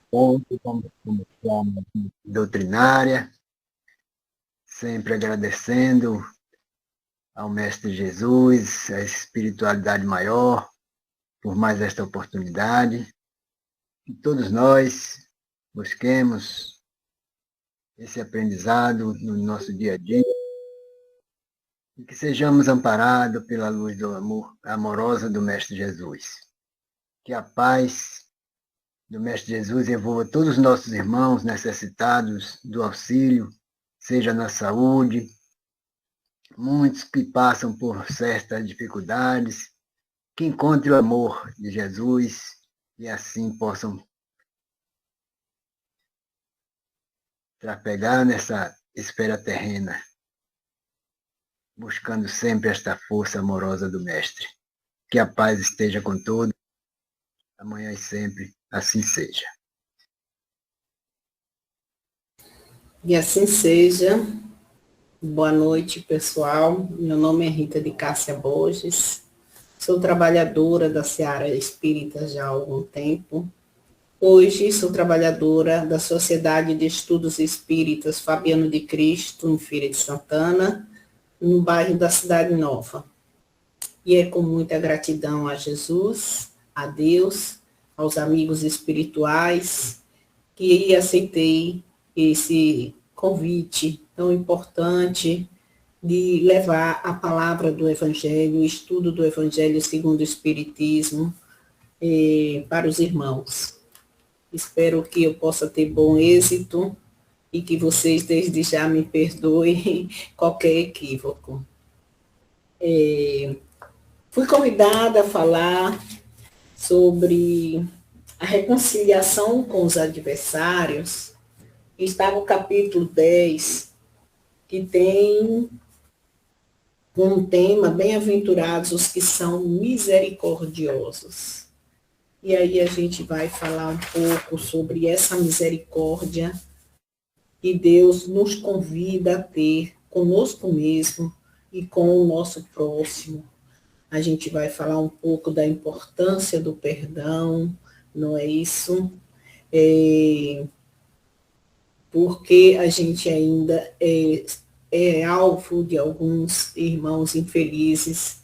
ponto, como forma doutrinária, sempre agradecendo ao Mestre Jesus, a espiritualidade maior, por mais esta oportunidade. Que todos nós busquemos esse aprendizado no nosso dia a dia e que sejamos amparados pela luz do amor amorosa do Mestre Jesus. Que a paz do Mestre Jesus envolva todos os nossos irmãos necessitados do auxílio, seja na saúde, muitos que passam por certas dificuldades, que encontrem o amor de Jesus e assim possam trafegar nessa esfera terrena, buscando sempre esta força amorosa do Mestre. Que a paz esteja com todos, amanhã e sempre, assim seja. E assim seja. Boa noite, pessoal. Meu nome é Rita de Cássia Borges. Sou trabalhadora da Seara Espírita já há algum tempo. Hoje sou trabalhadora da Sociedade de Estudos Espíritas Fabiano de Cristo, em Feira de Santana, no bairro da Cidade Nova. E é com muita gratidão a Jesus, a Deus, aos amigos espirituais, que aceitei esse convite tão importante de levar a palavra do Evangelho, o estudo do Evangelho segundo o Espiritismo, para os irmãos. Espero que eu possa ter bom êxito e que vocês desde já me perdoem qualquer equívoco. Fui convidada a falar sobre a reconciliação com os adversários. Está no capítulo 10, que tem um tema, bem-aventurados os que são misericordiosos. E aí a gente vai falar um pouco sobre essa misericórdia que Deus nos convida a ter conosco mesmo e com o nosso próximo. A gente vai falar um pouco da importância do perdão, não é isso? Porque a gente ainda é alvo de alguns irmãos infelizes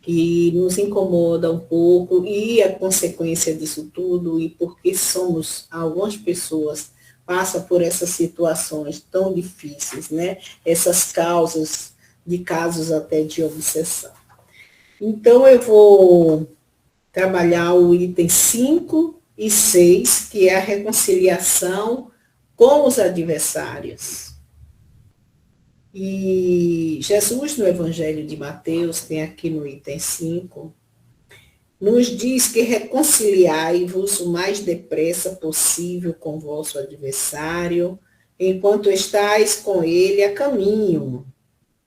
que nos incomoda um pouco, e a consequência disso tudo, e porque algumas pessoas passam por essas situações tão difíceis, né? Essas causas de casos até de obsessão. Então, eu vou trabalhar o item 5 e 6, que é a reconciliação com os adversários. E Jesus, no Evangelho de Mateus, tem aqui no item 5, nos diz que reconciliai-vos o mais depressa possível com vosso adversário, enquanto estáis com ele a caminho,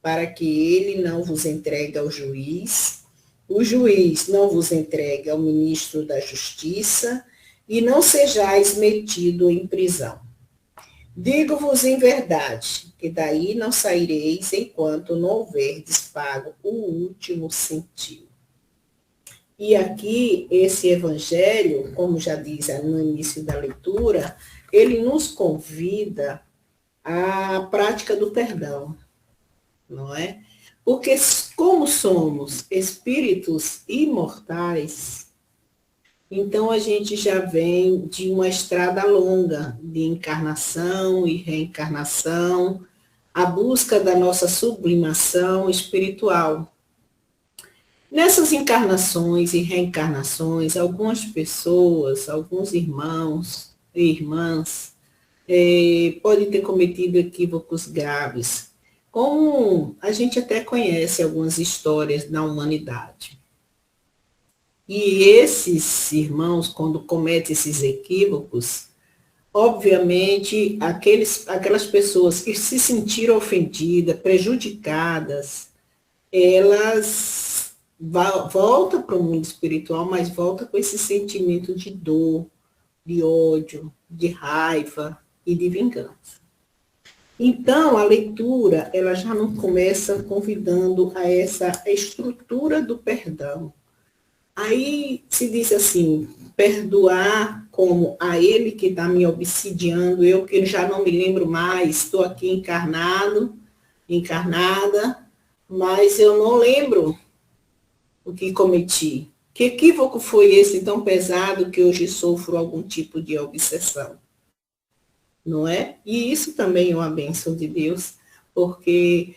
para que ele não vos entregue ao juiz, o juiz não vos entregue ao ministro da Justiça, e não sejais metido em prisão. Digo-vos em verdade, que daí não saireis enquanto não houverdes pago o último centimo. E aqui, esse evangelho, como já diz no início da leitura, ele nos convida à prática do perdão, não é? Porque como somos espíritos imortais, então a gente já vem de uma estrada longa de encarnação e reencarnação, a busca da nossa sublimação espiritual. Nessas encarnações e reencarnações, algumas pessoas, alguns irmãos e irmãs, podem ter cometido equívocos graves, como a gente até conhece algumas histórias da humanidade. E esses irmãos, quando cometem esses equívocos, obviamente, aquelas pessoas que se sentiram ofendidas, prejudicadas, elas voltam para o mundo espiritual, mas voltam com esse sentimento de dor, de ódio, de raiva e de vingança. Então, a leitura, ela já não começa convidando a essa estrutura do perdão, Aí se diz assim, perdoar como a ele que está me obsidiando, eu que já não me lembro mais, estou aqui encarnada, mas eu não lembro o que cometi. Que equívoco foi esse tão pesado que hoje sofro algum tipo de obsessão? Não é? E isso também é uma bênção de Deus, porque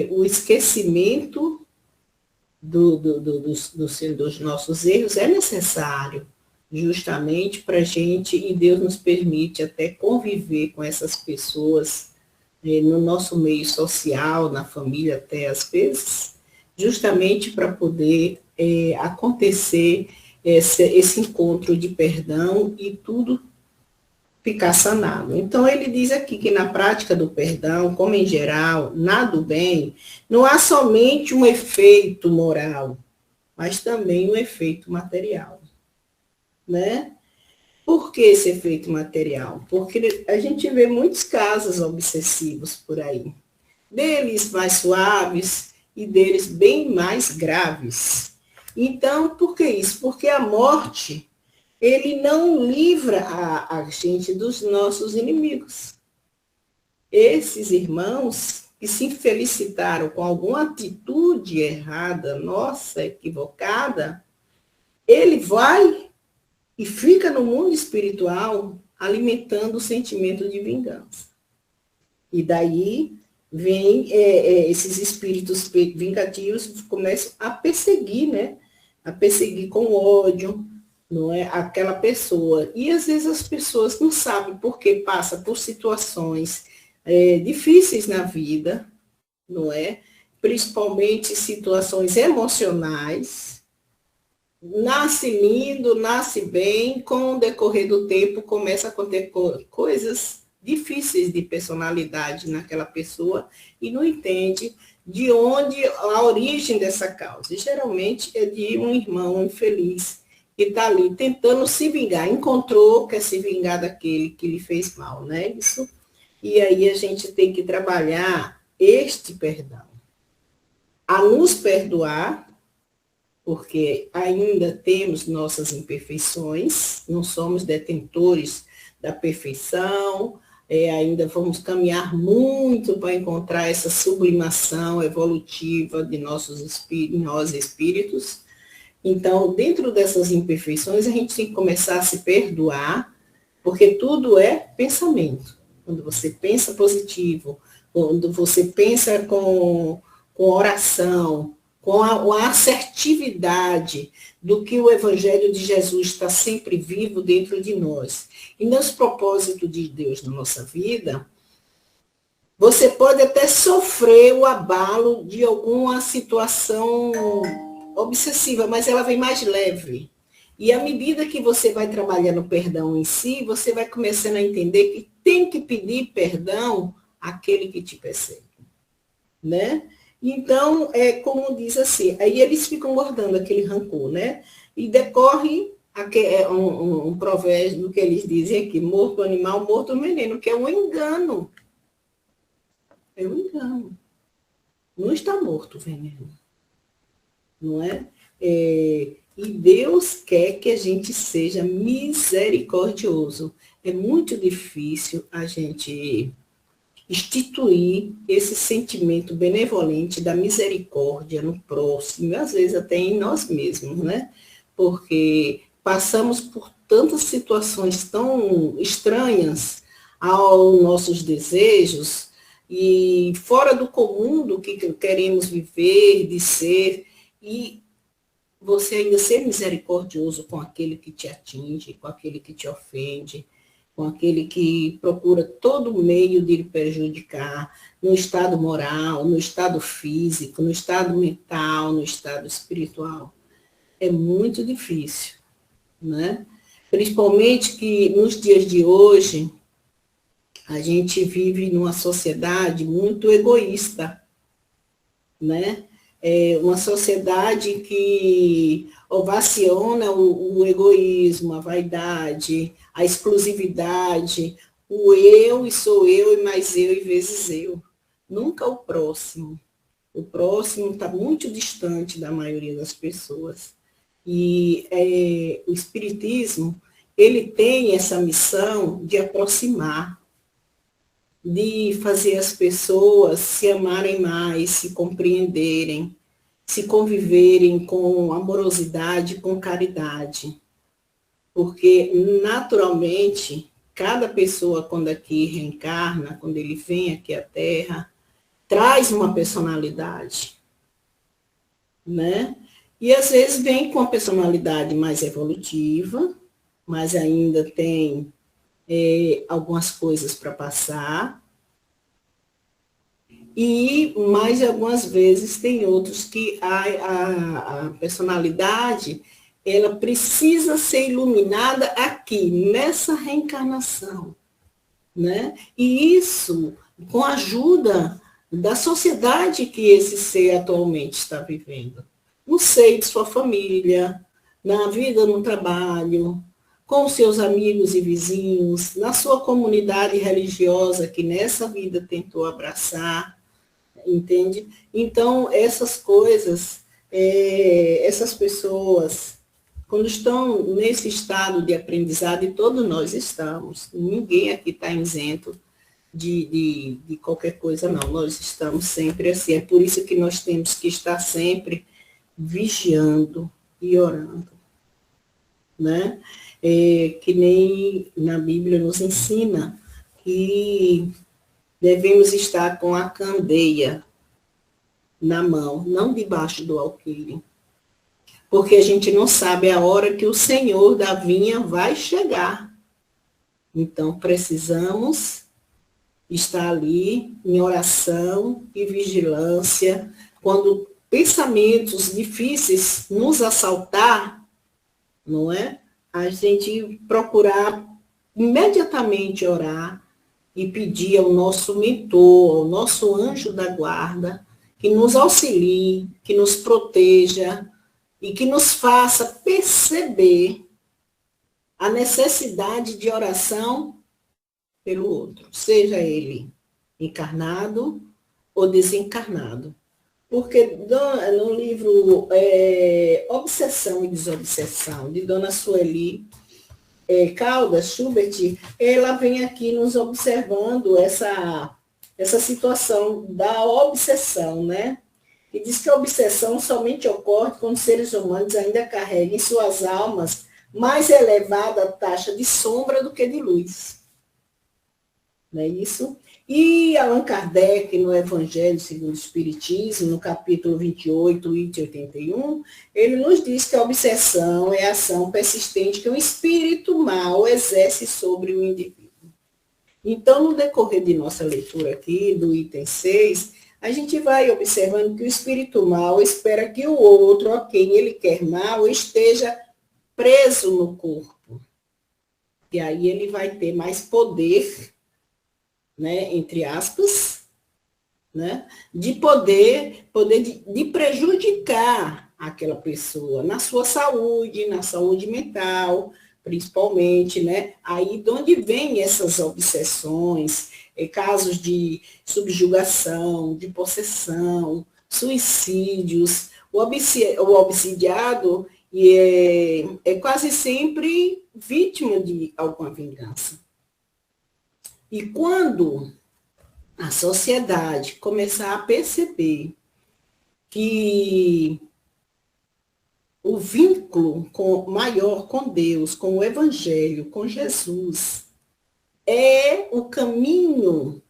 o esquecimento dos nossos erros é necessário, justamente para a gente, e Deus nos permite até conviver com essas pessoas no nosso meio social, na família até às vezes, justamente para poder acontecer esse encontro de perdão e tudo ficar sanado. Então, ele diz aqui que na prática do perdão, como em geral, nada do bem, não há somente um efeito moral, mas também um efeito material, né? Por que esse efeito material? Porque a gente vê muitos casos obsessivos por aí, deles mais suaves e deles bem mais graves. Então, por que isso? Porque a morte ele não livra a gente dos nossos inimigos. Esses irmãos que se felicitaram com alguma atitude errada, nossa, equivocada, ele vai e fica no mundo espiritual alimentando o sentimento de vingança. E daí vem esses espíritos vingativos começam a perseguir, né? A perseguir com ódio, não é, aquela pessoa. E às vezes as pessoas não sabem porque passa por situações difíceis na vida, não é? Principalmente situações emocionais. Nasce lindo, nasce bem, com o decorrer do tempo começa a acontecer coisas difíceis de personalidade naquela pessoa e não entende de onde a origem dessa causa. E geralmente é de um irmão infeliz que está ali tentando se vingar, encontrou, quer se vingar daquele que lhe fez mal, né? Isso. E aí a gente tem que trabalhar este perdão. A nos perdoar, porque ainda temos nossas imperfeições, não somos detentores da perfeição, ainda vamos caminhar muito para encontrar essa sublimação evolutiva de nós espíritos. Então, dentro dessas imperfeições, a gente tem que começar a se perdoar, porque tudo é pensamento. Quando você pensa positivo, quando você pensa com oração, com a assertividade do que o Evangelho de Jesus está sempre vivo dentro de nós. E nos propósitos de Deus na nossa vida, você pode até sofrer o abalo de alguma situação obsessiva, mas ela vem mais leve. E à medida que você vai trabalhando o perdão em si, você vai começando a entender que tem que pedir perdão àquele que te persegue, né? Então, como diz assim, aí eles ficam guardando aquele rancor, né? E decorre um provérbio que eles dizem aqui, morto o animal, morto o veneno, que é um engano. É um engano. Não está morto o veneno. Não é? E Deus quer que a gente seja misericordioso. É muito difícil a gente instituir esse sentimento benevolente da misericórdia no próximo, e às vezes até em nós mesmos, né? Porque passamos por tantas situações tão estranhas aos nossos desejos e fora do comum do que queremos viver, de ser, e você ainda ser misericordioso com aquele que te atinge, com aquele que te ofende, com aquele que procura todo meio de lhe prejudicar, no estado moral, no estado físico, no estado mental, no estado espiritual. É muito difícil, né? Principalmente que nos dias de hoje, a gente vive numa sociedade muito egoísta, né? Uma sociedade que ovaciona o egoísmo, a vaidade, a exclusividade, o eu e sou eu e mais eu e vezes eu. Nunca o próximo. O próximo está muito distante da maioria das pessoas. E o Espiritismo, ele tem essa missão de aproximar, de fazer as pessoas se amarem mais, se compreenderem, se conviverem com amorosidade, com caridade. Porque, naturalmente, cada pessoa, quando aqui reencarna, quando ele vem aqui à Terra, traz uma personalidade, né? E às vezes vem com uma personalidade mais evolutiva, mas ainda tem algumas coisas para passar. E mais algumas vezes tem outros que a personalidade ela precisa ser iluminada aqui, nessa reencarnação, né? E isso com a ajuda da sociedade que esse ser atualmente está vivendo. No seio de sua família, na vida no trabalho, com seus amigos e vizinhos, na sua comunidade religiosa que nessa vida tentou abraçar, entende? Então, essas coisas, essas pessoas, quando estão nesse estado de aprendizado, e todos nós estamos, ninguém aqui está isento de qualquer coisa, não. Nós estamos sempre assim. É por isso que nós temos que estar sempre vigiando e orando, né? Que nem na Bíblia nos ensina que devemos estar com a candeia na mão, não debaixo do alqueire, porque a gente não sabe a hora que o Senhor da vinha vai chegar. Então, precisamos estar ali em oração e vigilância. Quando pensamentos difíceis nos assaltar, não é? A gente procurar imediatamente orar e pedir ao nosso mentor, ao nosso anjo da guarda, que nos auxilie, que nos proteja e que nos faça perceber a necessidade de oração pelo outro, seja ele encarnado ou desencarnado. Porque no livro Obsessão e Desobsessão, de Dona Sueli Caldas Schubert, ela vem aqui nos observando essa situação da obsessão, né? E diz que a obsessão somente ocorre quando seres humanos ainda carregam em suas almas mais elevada taxa de sombra do que de luz. Não é isso? E Allan Kardec, no Evangelho segundo o Espiritismo, no capítulo 28, item 81, ele nos diz que a obsessão é a ação persistente que um espírito mau exerce sobre o indivíduo. Então, no decorrer de nossa leitura aqui, do item 6, a gente vai observando que o espírito mau espera que o outro, a quem ele quer mal, esteja preso no corpo. E aí ele vai ter mais poder, né, entre aspas, né, de poder de prejudicar aquela pessoa na sua saúde, na saúde mental, principalmente, né? Aí de onde vêm essas obsessões, casos de subjugação, de possessão, suicídios, o obsidiado é quase sempre vítima de alguma vingança. E quando a sociedade começar a perceber que o vínculo maior com Deus, com o Evangelho, com Jesus, é o caminho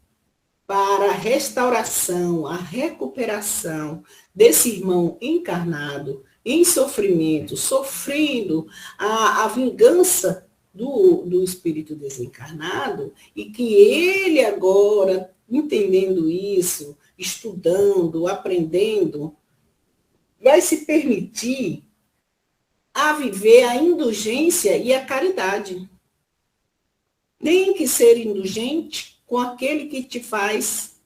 para a restauração, a recuperação desse irmão encarnado, em sofrimento, sofrendo a vingança do espírito desencarnado, e que ele agora, entendendo isso, estudando, aprendendo, vai se permitir a viver a indulgência e a caridade. Tem que ser indulgente com aquele que te faz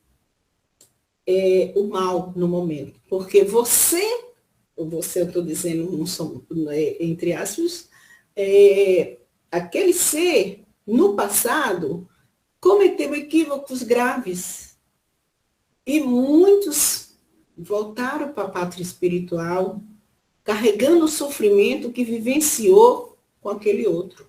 o mal no momento. Porque você eu estou dizendo, entre aspas, aquele ser, no passado, cometeu equívocos graves. E muitos voltaram para a pátria espiritual carregando o sofrimento que vivenciou com aquele outro.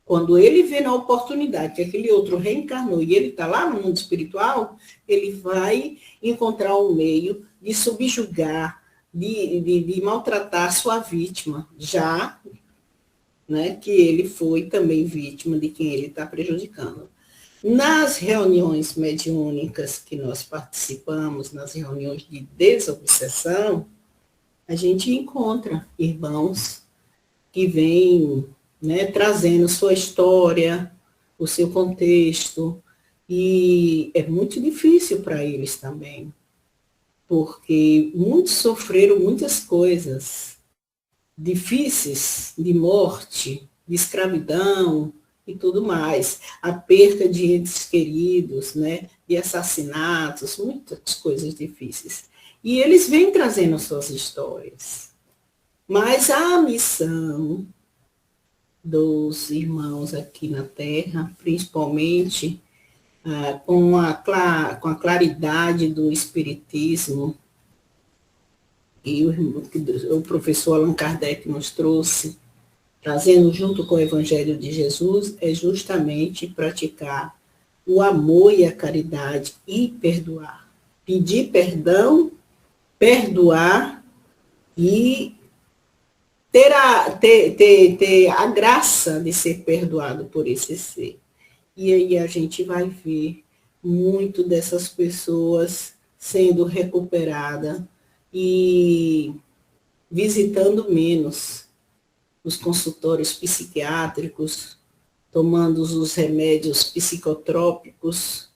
Quando ele vê na oportunidade que aquele outro reencarnou e ele está lá no mundo espiritual, ele vai encontrar um meio de subjugar, de maltratar a sua vítima, já, né, que ele foi também vítima de quem ele está prejudicando. Nas reuniões mediúnicas que nós participamos, nas reuniões de desobsessão, a gente encontra irmãos que vêm, né, trazendo sua história, o seu contexto, e é muito difícil para eles também, porque muitos sofreram muitas coisas difíceis, de morte, de escravidão e tudo mais, a perda de entes queridos, né, de assassinatos, muitas coisas difíceis. E eles vêm trazendo suas histórias. Mas a missão dos irmãos aqui na Terra, principalmente com a claridade do Espiritismo, e o professor Allan Kardec nos trouxe, trazendo junto com o Evangelho de Jesus, é justamente praticar o amor e a caridade e perdoar. Pedir perdão, perdoar e ter a graça de ser perdoado por esse ser. E aí a gente vai ver muito dessas pessoas sendo recuperada e visitando menos os consultórios psiquiátricos, tomando os remédios psicotrópicos,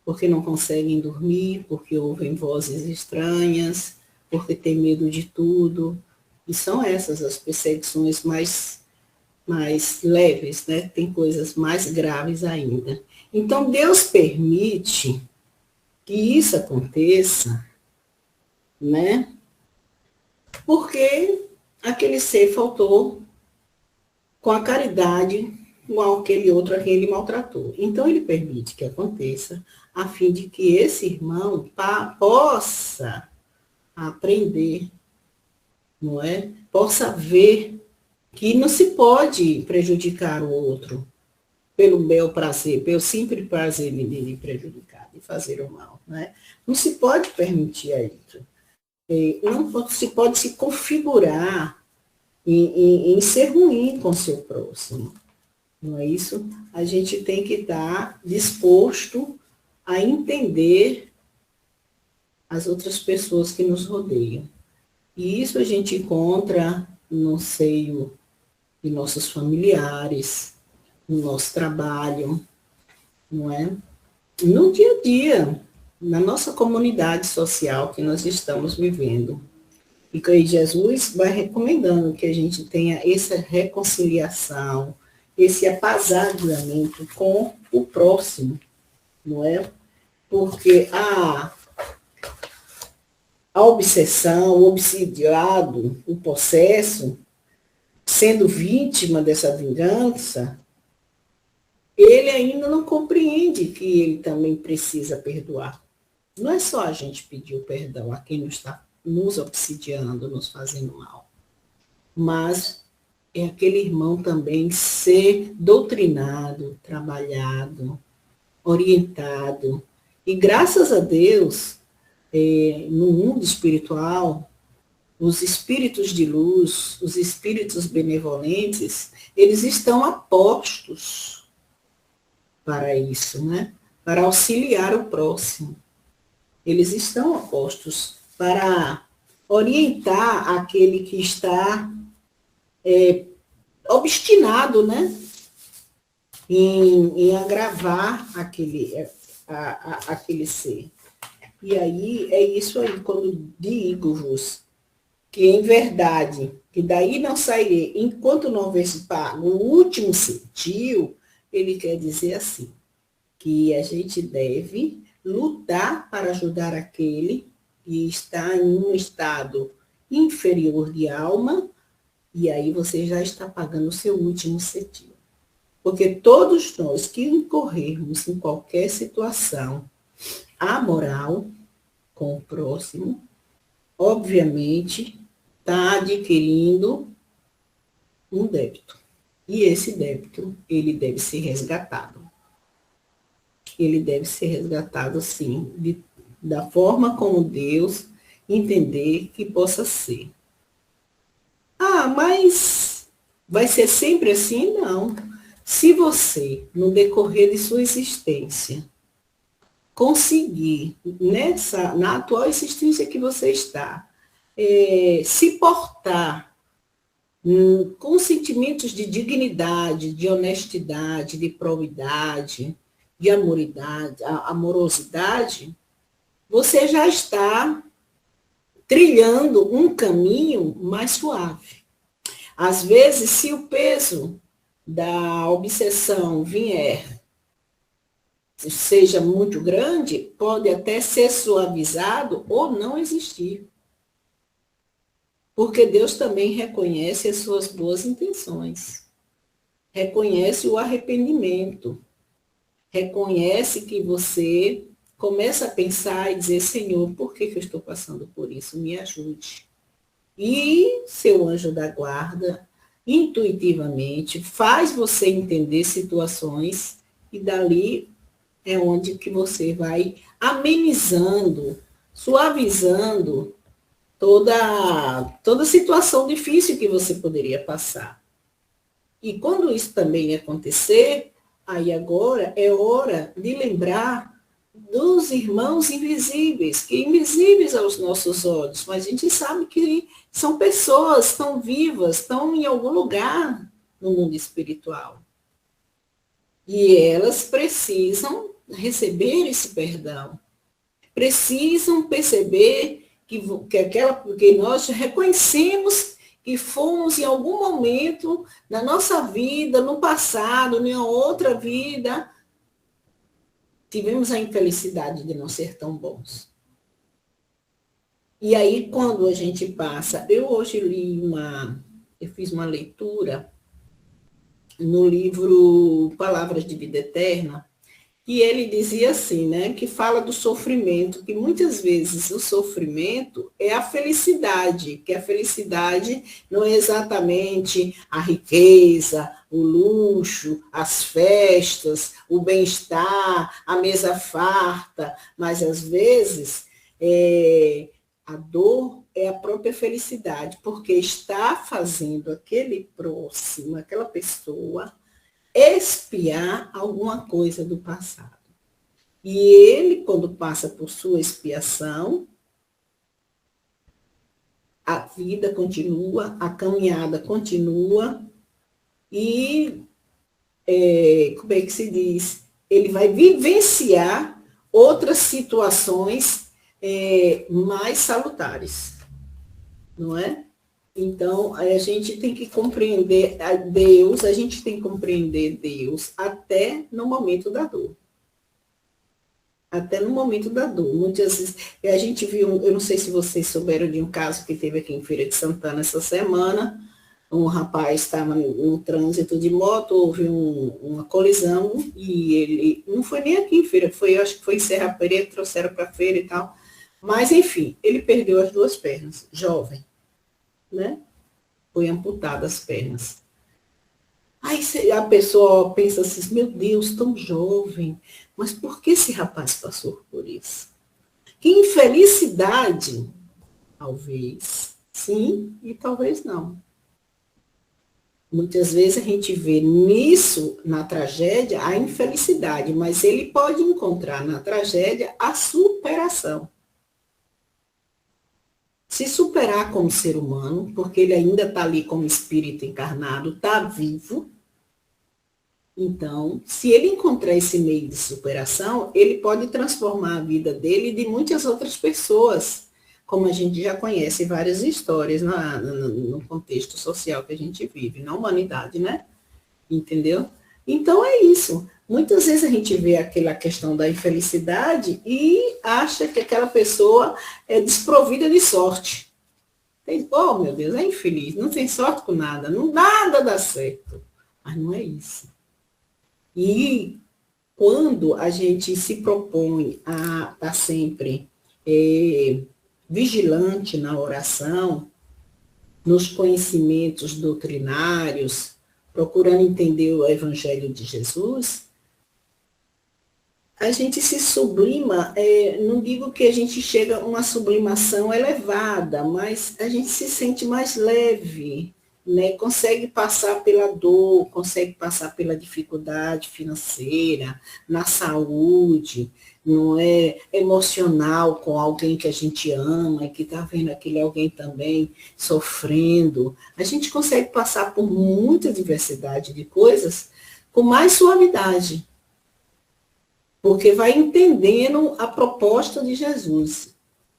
porque não conseguem dormir, porque ouvem vozes estranhas, porque têm medo de tudo. E são essas as perseguições mais leves, né? Tem coisas mais graves ainda. Então, Deus permite que isso aconteça, né? Porque aquele ser faltou com a caridade com aquele outro a quem ele maltratou. Então, ele permite que aconteça, a fim de que esse irmão possa aprender, não é? Possa ver que não se pode prejudicar o outro pelo bel prazer, pelo simples prazer de prejudicar, de fazer o mal, né? Não se pode permitir isso. Não se pode se configurar em ser ruim com o seu próximo. Não é isso? A gente tem que estar disposto a entender as outras pessoas que nos rodeiam. E isso a gente encontra no seio de nossos familiares, no nosso trabalho, não é? No dia a dia, na nossa comunidade social que nós estamos vivendo. E que Jesus vai recomendando que a gente tenha essa reconciliação, esse apaziguamento com o próximo, não é? Porque a obsessão, o obsidiado, o possesso, sendo vítima dessa vingança, ele ainda não compreende que ele também precisa perdoar. Não é só a gente pedir o perdão a quem não está nos obsidiando, nos fazendo mal, mas é aquele irmão também ser doutrinado, trabalhado, orientado. E graças a Deus, no mundo espiritual, os espíritos de luz, os espíritos benevolentes, eles estão apostos para isso, né? Para auxiliar o próximo. Eles estão apostos para orientar aquele que está obstinado, né? Em agravar aquele ser. E aí, é isso aí, quando digo-vos que em verdade, que daí não sairei, enquanto não houver pago o último sentiu, ele quer dizer assim, que a gente deve lutar para ajudar aquele que está em um estado inferior de alma, e aí você já está pagando o seu último sentiu. Porque todos nós que incorrermos em qualquer situação amoral com o próximo, obviamente, está adquirindo um débito. E esse débito, ele deve ser resgatado. Ele deve ser resgatado, sim, da forma como Deus entender que possa ser. Ah, mas vai ser sempre assim? Não. Se você, no decorrer de sua existência, conseguir, na atual existência que você está, se portar com sentimentos de dignidade, de honestidade, de probidade, de amorosidade, você já está trilhando um caminho mais suave. Às vezes, se o peso da obsessão vier, seja muito grande, pode até ser suavizado ou não existir. Porque Deus também reconhece as suas boas intenções. Reconhece o arrependimento. Reconhece que você começa a pensar e dizer, Senhor, por que eu estou passando por isso? Me ajude. E seu anjo da guarda, intuitivamente, faz você entender situações e dali é onde que você vai amenizando, suavizando toda situação difícil que você poderia passar. E quando isso também acontecer, aí agora é hora de lembrar dos irmãos invisíveis, que invisíveis aos nossos olhos, mas a gente sabe que são pessoas, estão vivas, estão em algum lugar no mundo espiritual. E elas precisam receber esse perdão. Precisam perceber que nós reconhecemos que fomos em algum momento na nossa vida, no passado, em outra vida, tivemos a infelicidade de não ser tão bons. E aí, quando a gente passa, eu hoje eu fiz uma leitura no livro Palavras de Vida Eterna, e ele dizia assim, né, que fala do sofrimento, que muitas vezes o sofrimento é a felicidade, que a felicidade não é exatamente a riqueza, o luxo, as festas, o bem-estar, a mesa farta, mas às vezes a dor é a própria felicidade, porque está fazendo aquele próximo, aquela pessoa, expiar alguma coisa do passado. E ele, quando passa por sua expiação, a vida continua, a caminhada continua e, como é que se diz? Ele vai vivenciar outras situações mais salutares, não é? Então, a gente tem que compreender Deus, a gente tem que compreender Deus até no momento da dor. Até no momento da dor. Muitas vezes, a gente viu, eu não sei se vocês souberam de um caso que teve aqui em Feira de Santana essa semana, um rapaz estava no trânsito de moto, houve uma colisão, e ele, não foi nem aqui em Feira, acho que foi em Serra Pereira, trouxeram para a feira e tal, mas enfim, ele perdeu as 2 pernas, jovem. Né? Foi amputada as pernas. Aí a pessoa pensa assim, meu Deus, tão jovem, mas por que esse rapaz passou por isso? Que infelicidade, talvez sim e talvez não. Muitas vezes a gente vê nisso, na tragédia, a infelicidade, mas ele pode encontrar na tragédia a superação. Se superar como ser humano, porque ele ainda está ali como espírito encarnado, está vivo. Então, se ele encontrar esse meio de superação, ele pode transformar a vida dele e de muitas outras pessoas, como a gente já conhece várias histórias no contexto social que a gente vive, na humanidade, né? Entendeu? Então, é isso. Muitas vezes a gente vê aquela questão da infelicidade e acha que aquela pessoa é desprovida de sorte. Oh, meu Deus, é infeliz, não tem sorte com nada, nada dá certo. Mas não é isso. E quando a gente se propõe a estar sempre vigilante na oração, nos conhecimentos doutrinários, procurando entender o Evangelho de Jesus, a gente se sublima, não digo que a gente chega a uma sublimação elevada, mas a gente se sente mais leve, né? Consegue passar pela dor, consegue passar pela dificuldade financeira, na saúde, não é emocional com alguém que a gente ama e que está vendo aquele alguém também sofrendo. A gente consegue passar por muita diversidade de coisas com mais suavidade, porque vai entendendo a proposta de Jesus.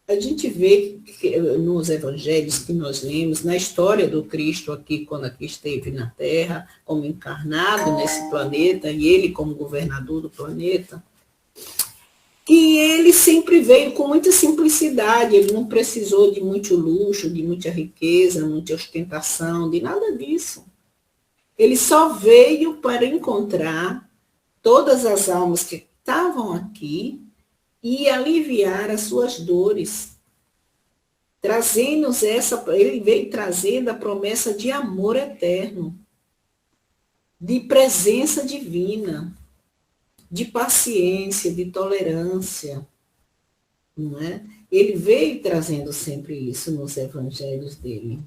A gente vê que, nos evangelhos que nós lemos, na história do Cristo aqui, quando aqui esteve na Terra, como encarnado nesse planeta, e ele como governador do planeta, que ele sempre veio com muita simplicidade, ele não precisou de muito luxo, de muita riqueza, muita ostentação, de nada disso. Ele só veio para encontrar todas as almas que estavam aqui e aliviar as suas dores. Ele veio trazendo a promessa de amor eterno, de presença divina, de paciência, de tolerância, não é? Ele veio trazendo sempre isso nos evangelhos dele.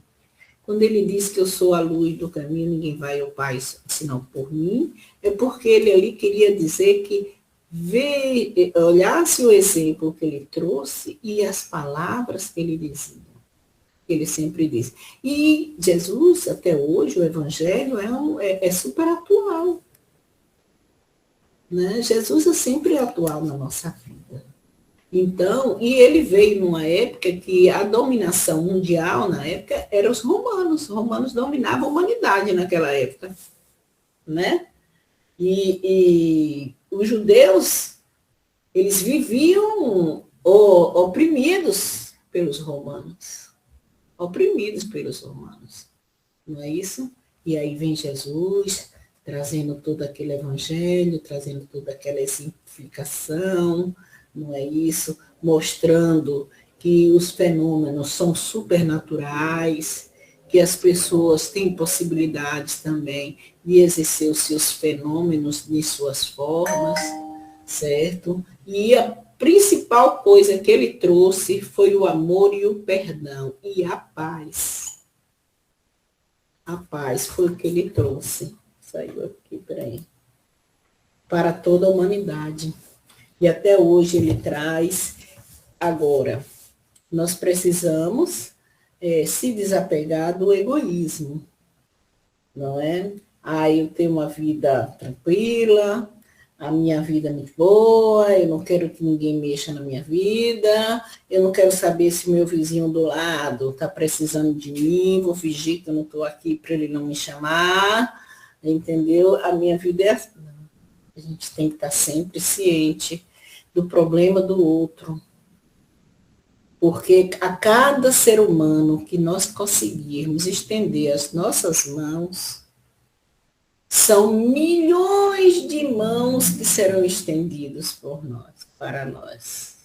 Quando ele diz que eu sou a luz do caminho, ninguém vai ao Pai senão por mim, é porque ele ali queria dizer que olhasse o exemplo que ele trouxe e as palavras que ele dizia. Ele sempre diz. E Jesus, até hoje, o Evangelho é super atual. Né? Jesus é sempre atual na nossa vida. Então, e ele veio numa época que a dominação mundial, na época, eram os romanos. Os romanos dominavam a humanidade naquela época. Né? E os judeus, eles viviam oprimidos pelos romanos. Oprimidos pelos romanos. Não é isso? E aí vem Jesus, trazendo todo aquele evangelho, trazendo toda aquela exemplificação, não é isso? Mostrando que os fenômenos são supernaturais, que as pessoas têm possibilidades também de exercer os seus fenômenos de suas formas, certo? E a principal coisa que ele trouxe foi o amor e o perdão e a paz. A paz foi o que ele trouxe. Saiu aqui, peraí. Para toda a humanidade. E até hoje ele traz. Agora, nós precisamos se desapegar do egoísmo, não é? Eu tenho uma vida tranquila, a minha vida é muito boa, eu não quero que ninguém mexa na minha vida, eu não quero saber se meu vizinho do lado está precisando de mim, vou fingir que eu não estou aqui para ele não me chamar, entendeu? A minha vida é assim. A gente tem que estar sempre ciente do problema do outro, porque a cada ser humano que nós conseguirmos estender as nossas mãos, são milhões de mãos que serão estendidos por nós, para nós.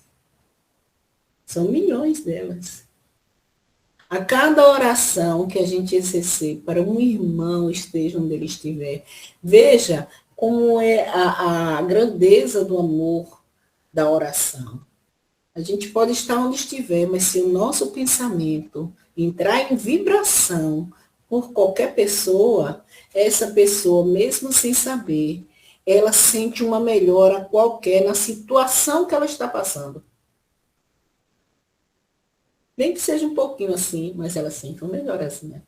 São milhões delas. A cada oração que a gente exercer para um irmão, esteja onde ele estiver, veja como é a grandeza do amor da oração. A gente pode estar onde estiver, mas se o nosso pensamento entrar em vibração por qualquer pessoa, essa pessoa, mesmo sem saber, ela sente uma melhora qualquer na situação que ela está passando. Nem que seja um pouquinho assim, mas ela sente uma melhorazinha.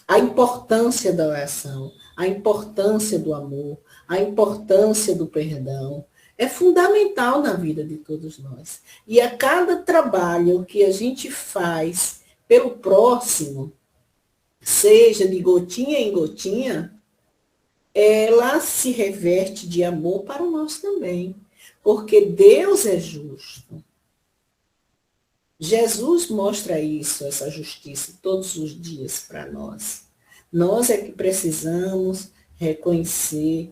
A importância da oração, a importância do amor, a importância do perdão, é fundamental na vida de todos nós. E a cada trabalho que a gente faz pelo próximo, seja de gotinha em gotinha, ela se reverte de amor para nós também. Porque Deus é justo. Jesus mostra isso, essa justiça, todos os dias para nós. Nós é que precisamos reconhecer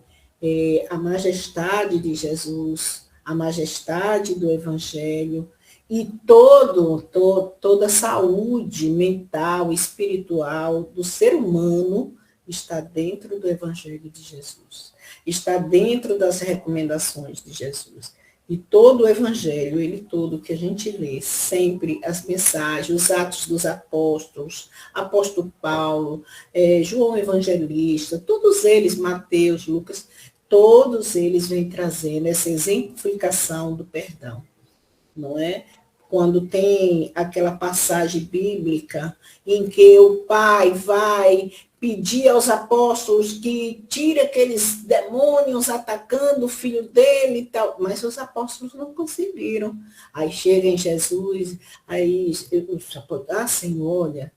a majestade de Jesus, a majestade do Evangelho E toda a saúde mental, espiritual do ser humano está dentro do Evangelho de Jesus. Está dentro das recomendações de Jesus. E todo o Evangelho, ele todo que a gente lê, sempre as mensagens, os Atos dos Apóstolos, apóstolo Paulo, João Evangelista, todos eles, Mateus, Lucas, todos eles vêm trazendo essa exemplificação do perdão, não é? Quando tem aquela passagem bíblica em que o pai vai pedir aos apóstolos que tire aqueles demônios atacando o filho dele e tal, mas os apóstolos não conseguiram. Aí chega em Jesus, aí os apóstolos, Senhor, olha,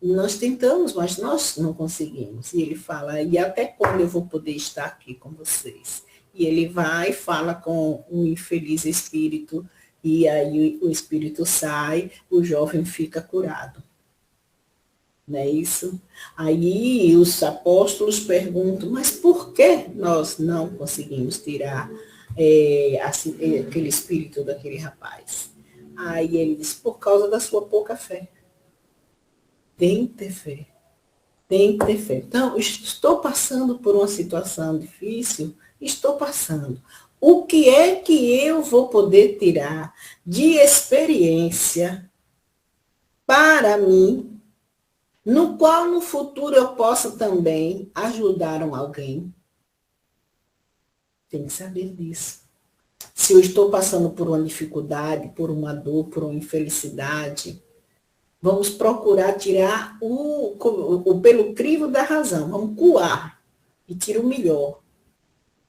nós tentamos, mas nós não conseguimos. E ele fala, e até quando eu vou poder estar aqui com vocês? E ele vai e fala com um infeliz espírito, e aí o espírito sai, o jovem fica curado. Não é isso? Aí os apóstolos perguntam, mas por que nós não conseguimos tirar aquele espírito daquele rapaz? Aí ele diz, por causa da sua pouca fé. Tem que ter fé. Tem que ter fé. Então, estou passando por uma situação difícil, estou passando. O que é que eu vou poder tirar de experiência para mim, no qual no futuro eu possa também ajudar alguém? Tem que saber disso. Se eu estou passando por uma dificuldade, por uma dor, por uma infelicidade, vamos procurar tirar pelo crivo da razão, vamos coar e tirar o melhor,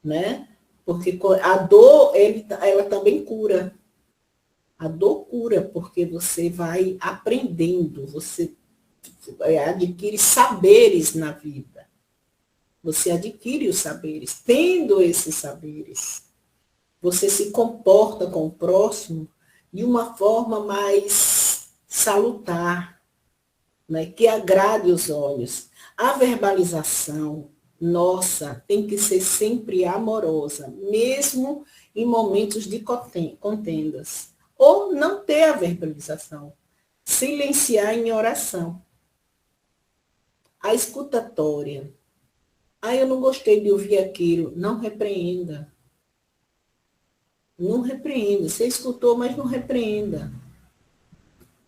né? Porque a dor, ela também cura. A dor cura, porque você vai aprendendo, você adquire saberes na vida. Você adquire os saberes. Tendo esses saberes, você se comporta com o próximo de uma forma mais salutar, né, que agrade os olhos. A verbalização, nossa, tem que ser sempre amorosa, mesmo em momentos de contendas. Ou não ter a verbalização. Silenciar em oração. A escutatória. Eu não gostei de ouvir aquilo. Não repreenda. Não repreenda. Você escutou, mas não repreenda.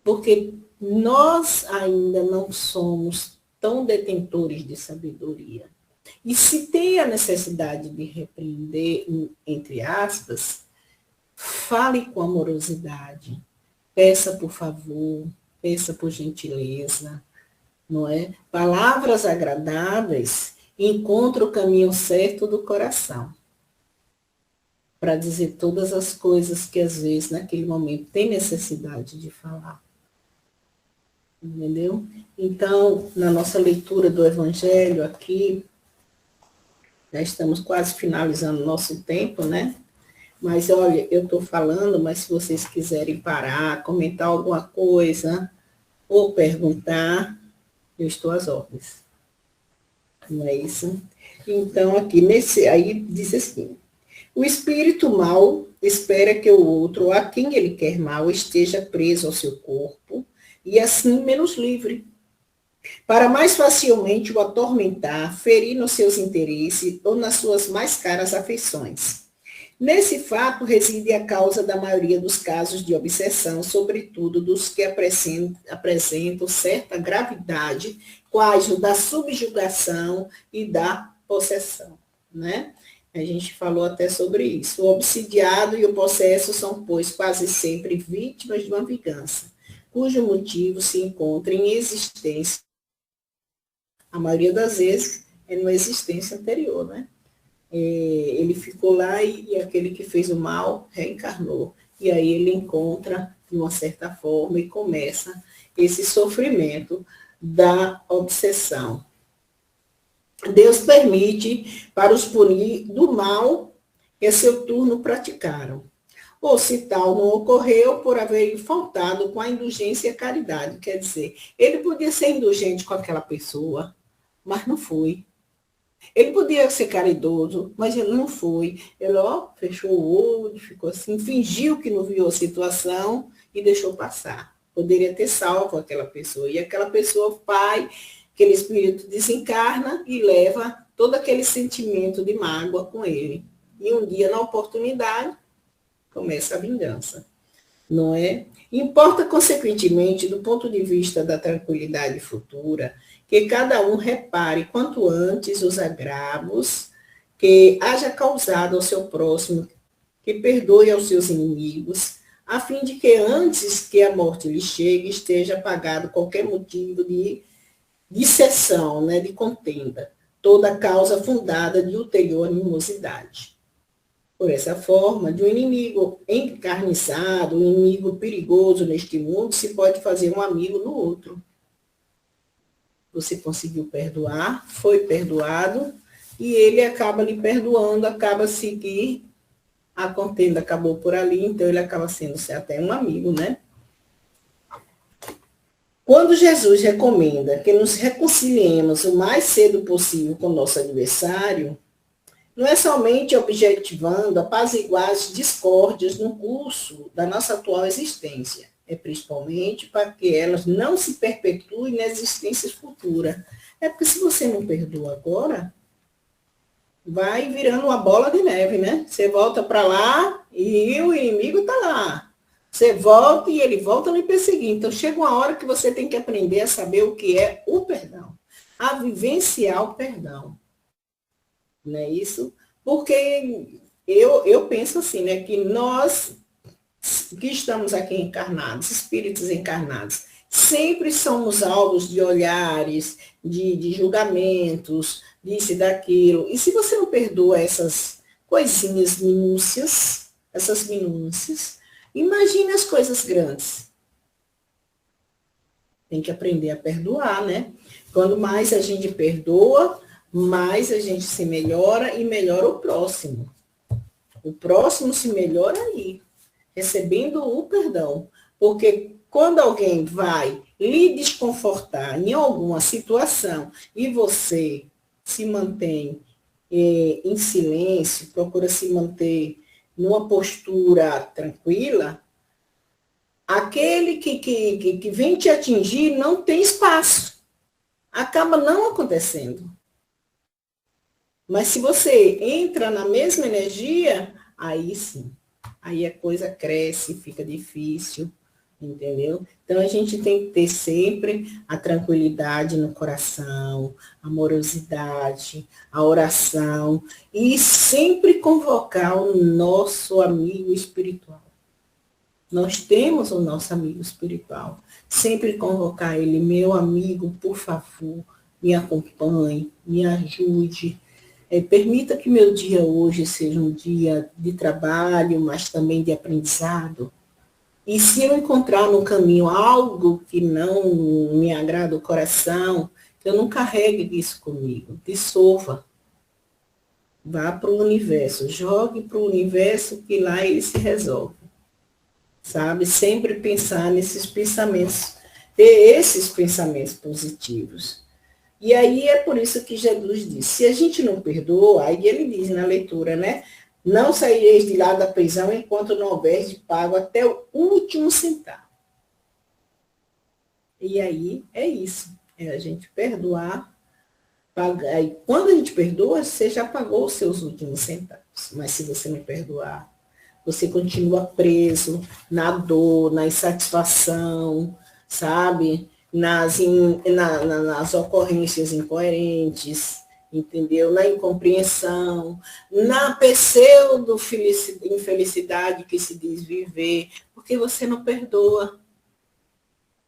Porque nós ainda não somos tão detentores de sabedoria. E se tem a necessidade de repreender, entre aspas, fale com amorosidade. Peça por favor, peça por gentileza, não é? Palavras agradáveis encontram o caminho certo do coração. Para dizer todas as coisas que às vezes naquele momento tem necessidade de falar. Entendeu? Então, na nossa leitura do Evangelho aqui, já estamos quase finalizando o nosso tempo, né? Mas, olha, eu estou falando, mas se vocês quiserem parar, comentar alguma coisa, ou perguntar, eu estou às ordens. Não é isso? Então, aqui, aí diz assim, o espírito mau espera que o outro, a quem ele quer mal, esteja preso ao seu corpo, e assim menos livre, para mais facilmente o atormentar, ferir nos seus interesses ou nas suas mais caras afeições. Nesse fato reside a causa da maioria dos casos de obsessão, sobretudo dos que apresentam certa gravidade, quais o da subjugação e da possessão, né? A gente falou até sobre isso. O obsidiado e o possesso são, pois, quase sempre vítimas de uma vingança, cujo motivo se encontra em existência, a maioria das vezes, é numa existência anterior, né? Ele ficou lá e aquele que fez o mal reencarnou. E aí ele encontra, de uma certa forma, e começa esse sofrimento da obsessão. Deus permite para os punir do mal que a seu turno praticaram. Ou se tal não ocorreu, por haver faltado com a indulgência e a caridade. Quer dizer, ele podia ser indulgente com aquela pessoa, mas não foi. Ele podia ser caridoso, mas ele não foi. Ele, fechou o olho, ficou assim, fingiu que não viu a situação e deixou passar. Poderia ter salvo aquela pessoa. E aquela pessoa, o pai, aquele espírito desencarna e leva todo aquele sentimento de mágoa com ele. E um dia, na oportunidade, começa a vingança. Não é? Importa, consequentemente, do ponto de vista da tranquilidade futura, que cada um repare quanto antes os agravos que haja causado ao seu próximo, que perdoe aos seus inimigos, a fim de que antes que a morte lhe chegue, esteja apagado qualquer motivo de disseção, né, de contenda, toda causa fundada de ulterior animosidade. Por essa forma, de um inimigo encarniçado, um inimigo perigoso neste mundo, se pode fazer um amigo no outro. Você conseguiu perdoar, foi perdoado, e ele acaba lhe perdoando, acaba seguir, a contenda acabou por ali, então ele acaba sendo até um amigo, né? Quando Jesus recomenda que nos reconciliemos o mais cedo possível com o nosso adversário, não é somente objetivando apaziguar as discórdias no curso da nossa atual existência, é principalmente para que elas não se perpetuem na existência futura. É porque se você não perdoa agora, vai virando uma bola de neve, né? Você volta para lá e o inimigo está lá. Você volta e ele volta a lhe perseguir. Então chega uma hora que você tem que aprender a saber o que é o perdão, a vivenciar o perdão. Não é isso? Porque eu penso assim, né, que nós que estamos aqui encarnados, espíritos encarnados, sempre somos alvos de olhares, de julgamentos, disso e daquilo. E se você não perdoa essas coisinhas minúcias, imagine as coisas grandes. Tem que aprender a perdoar, né? Quando mais a gente perdoa, mais a gente se melhora e melhora o próximo. O próximo se melhora aí, recebendo o perdão. Porque quando alguém vai lhe desconfortar em alguma situação e você se mantém em silêncio, procura se manter numa postura tranquila, aquele que vem te atingir não tem espaço. Acaba não acontecendo. Mas se você entra na mesma energia, aí sim. Aí a coisa cresce, fica difícil, entendeu? Então a gente tem que ter sempre a tranquilidade no coração, a amorosidade, a oração e sempre convocar o nosso amigo espiritual. Nós temos o nosso amigo espiritual. Sempre convocar ele, meu amigo, por favor, me acompanhe, me ajude. Permita que meu dia hoje seja um dia de trabalho, mas também de aprendizado. E se eu encontrar no caminho algo que não me agrada o coração, eu não carregue isso comigo, dissolva. Vá para o universo, jogue para o universo que lá ele se resolve. Sabe? Sempre pensar nesses pensamentos, ter esses pensamentos positivos. E aí é por isso que Jesus disse, se a gente não perdoa, aí ele diz na leitura, né? Não saireis de lá da prisão enquanto não houver de pago até o último centavo. E aí é isso, é a gente perdoar, pagar. E quando a gente perdoa, você já pagou os seus últimos centavos. Mas se você não perdoar, você continua preso na dor, na insatisfação, sabe? Nas ocorrências incoerentes, entendeu? Na incompreensão, na pseudo-infelicidade que se diz viver, porque você não perdoa.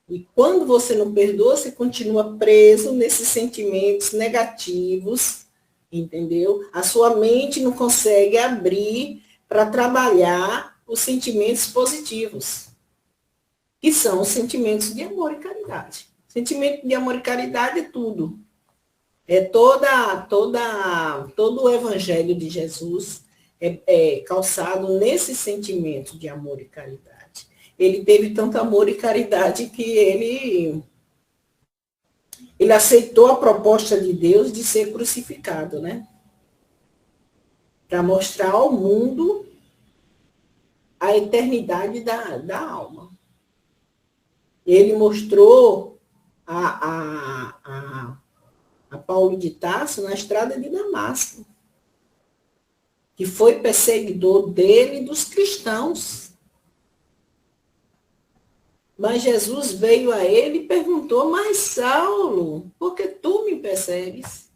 E quando você não perdoa, você continua preso nesses sentimentos negativos, entendeu? A sua mente não consegue abrir para trabalhar os sentimentos positivos, que são os sentimentos de amor e caridade. Sentimento de amor e caridade é tudo. É todo o evangelho de Jesus é calçado nesse sentimento de amor e caridade. Ele teve tanto amor e caridade que ele aceitou a proposta de Deus de ser crucificado, né? Para mostrar ao mundo a eternidade da alma. Ele mostrou a Paulo de Tarso na estrada de Damasco, que foi perseguidor dele e dos cristãos. Mas Jesus veio a ele e perguntou: mas Saulo, por que tu me persegues?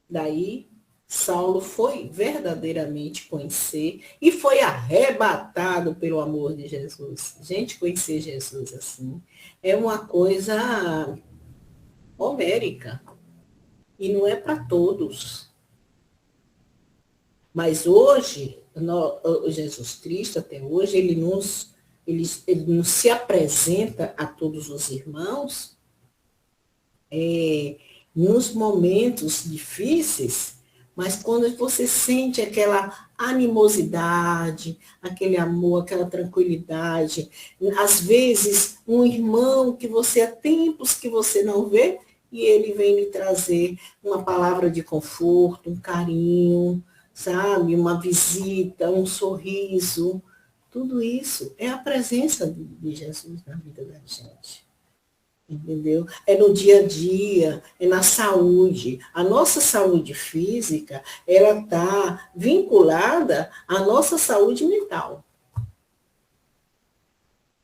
Daí, Saulo foi verdadeiramente conhecer e foi arrebatado pelo amor de Jesus. Gente, conhecer Jesus assim é uma coisa homérica e não é para todos. Mas hoje, o Jesus Cristo, até hoje, ele nos se apresenta a todos os irmãos nos momentos difíceis, mas quando você sente aquela animosidade, aquele amor, aquela tranquilidade, às vezes um irmão que você há tempos que você não vê, e ele vem lhe trazer uma palavra de conforto, um carinho, sabe, uma visita, um sorriso, tudo isso é a presença de Jesus na vida da gente. Entendeu? É no dia a dia, é na saúde. A nossa saúde física, ela está vinculada à nossa saúde mental.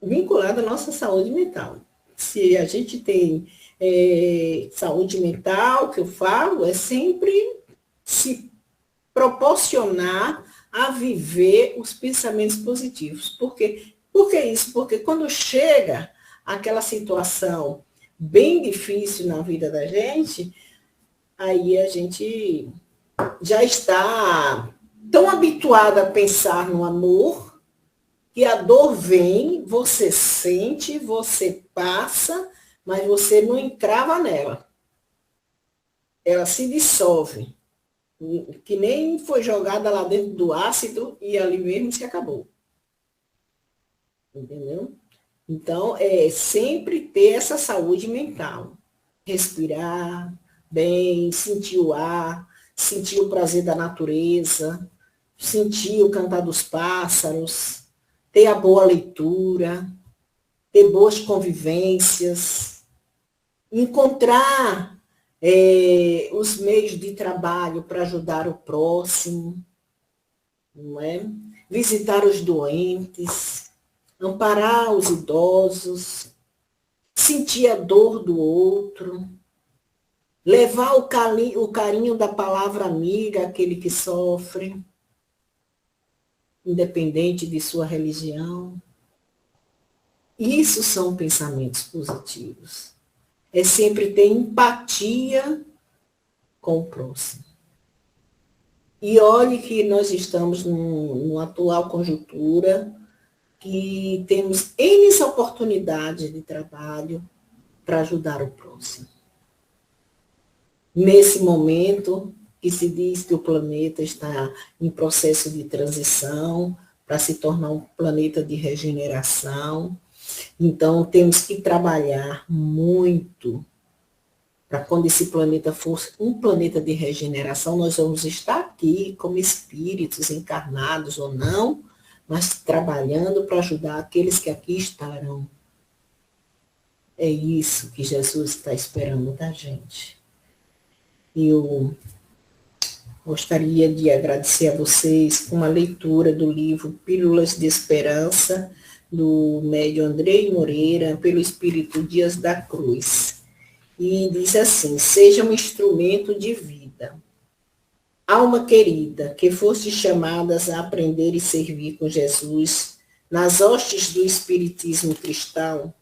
Vinculada à nossa saúde mental. Se a gente tem saúde mental, que eu falo, é sempre se proporcionar a viver os pensamentos positivos. Por quê? Por que isso? Porque quando chega aquela situação bem difícil na vida da gente, aí a gente já está tão habituada a pensar no amor, que a dor vem, você sente, você passa, mas você não encrava nela. Ela se dissolve, que nem foi jogada lá dentro do ácido e ali mesmo se acabou. Entendeu? Então, é sempre ter essa saúde mental. Respirar bem, sentir o ar, sentir o prazer da natureza, sentir o cantar dos pássaros, ter a boa leitura, ter boas convivências, encontrar os meios de trabalho para ajudar o próximo, não é? Visitar os doentes, amparar os idosos, sentir a dor do outro, levar o carinho da palavra amiga àquele que sofre, independente de sua religião. Isso são pensamentos positivos. É sempre ter empatia com o próximo. E olhe que nós estamos numa atual conjuntura que temos N oportunidades de trabalho para ajudar o próximo. Nesse momento que se diz que o planeta está em processo de transição para se tornar um planeta de regeneração, então temos que trabalhar muito para quando esse planeta for um planeta de regeneração, nós vamos estar aqui como espíritos encarnados ou não, mas trabalhando para ajudar aqueles que aqui estarão. É isso que Jesus está esperando da gente. E eu gostaria de agradecer a vocês com a leitura do livro Pílulas de Esperança, do médium Andrei Moreira, pelo Espírito Dias da Cruz. E diz assim: seja um instrumento de vida. Alma querida, que foste chamadas a aprender e servir com Jesus nas hostes do Espiritismo cristão,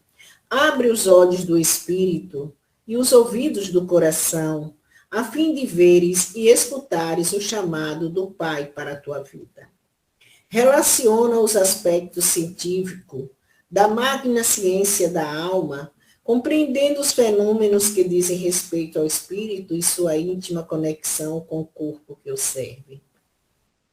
abre os olhos do Espírito e os ouvidos do coração, a fim de veres e escutares o chamado do Pai para a tua vida. Relaciona os aspectos científicos da magna ciência da alma, compreendendo os fenômenos que dizem respeito ao espírito e sua íntima conexão com o corpo que o serve.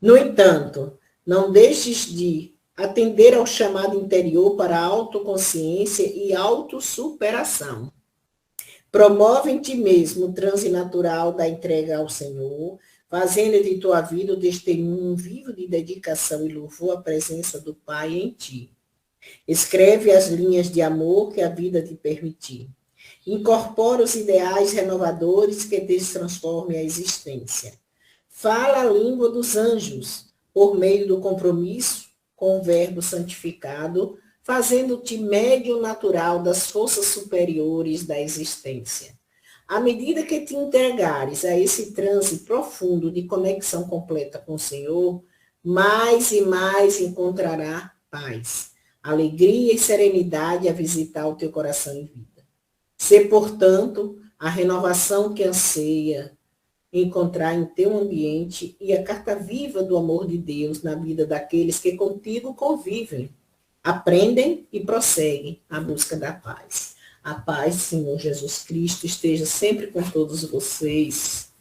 No entanto, não deixes de atender ao chamado interior para a autoconsciência e autossuperação. Promove em ti mesmo o transe natural da entrega ao Senhor, fazendo de tua vida o testemunho vivo de dedicação e louvor à presença do Pai em ti. Escreve as linhas de amor que a vida te permitir. Incorpora os ideais renovadores que te transformem a existência. Fala a língua dos anjos, por meio do compromisso com o Verbo santificado, fazendo-te médio natural das forças superiores da existência. À medida que te entregares a esse transe profundo de conexão completa com o Senhor, mais e mais encontrará paz, alegria e serenidade a visitar o teu coração e vida. Sê, portanto, a renovação que anseia encontrar em teu ambiente e a carta viva do amor de Deus na vida daqueles que contigo convivem, aprendem e prosseguem à busca da paz. A paz, Senhor Jesus Cristo, esteja sempre com todos vocês,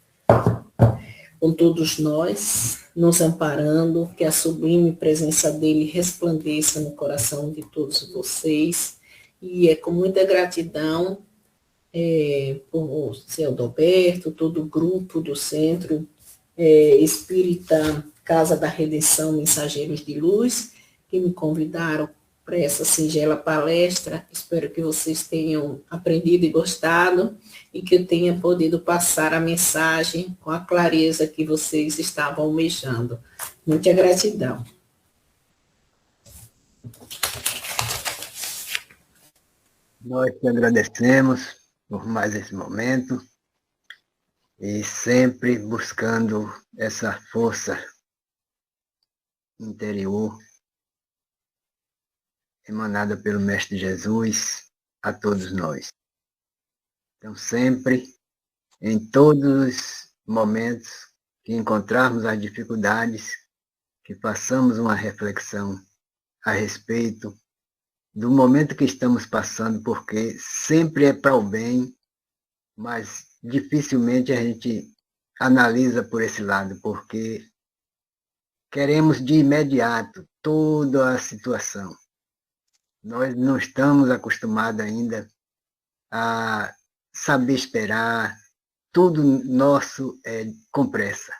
com todos nós, nos amparando, que a sublime presença dele resplandeça no coração de todos vocês. E é com muita gratidão por o seu Adalberto, todo o grupo do Centro Espírita Casa da Redenção Mensageiros de Luz, que me convidaram para essa singela palestra. Espero que vocês tenham aprendido e gostado e que eu tenha podido passar a mensagem com a clareza que vocês estavam almejando. Muita gratidão. Nós te agradecemos por mais esse momento e sempre buscando essa força interior emanada pelo Mestre Jesus a todos nós. Então, sempre, em todos os momentos que encontrarmos as dificuldades, que façamos uma reflexão a respeito do momento que estamos passando, porque sempre é para o bem, mas dificilmente a gente analisa por esse lado, porque queremos de imediato toda a situação. Nós não estamos acostumados ainda a saber esperar, tudo nosso é com pressa.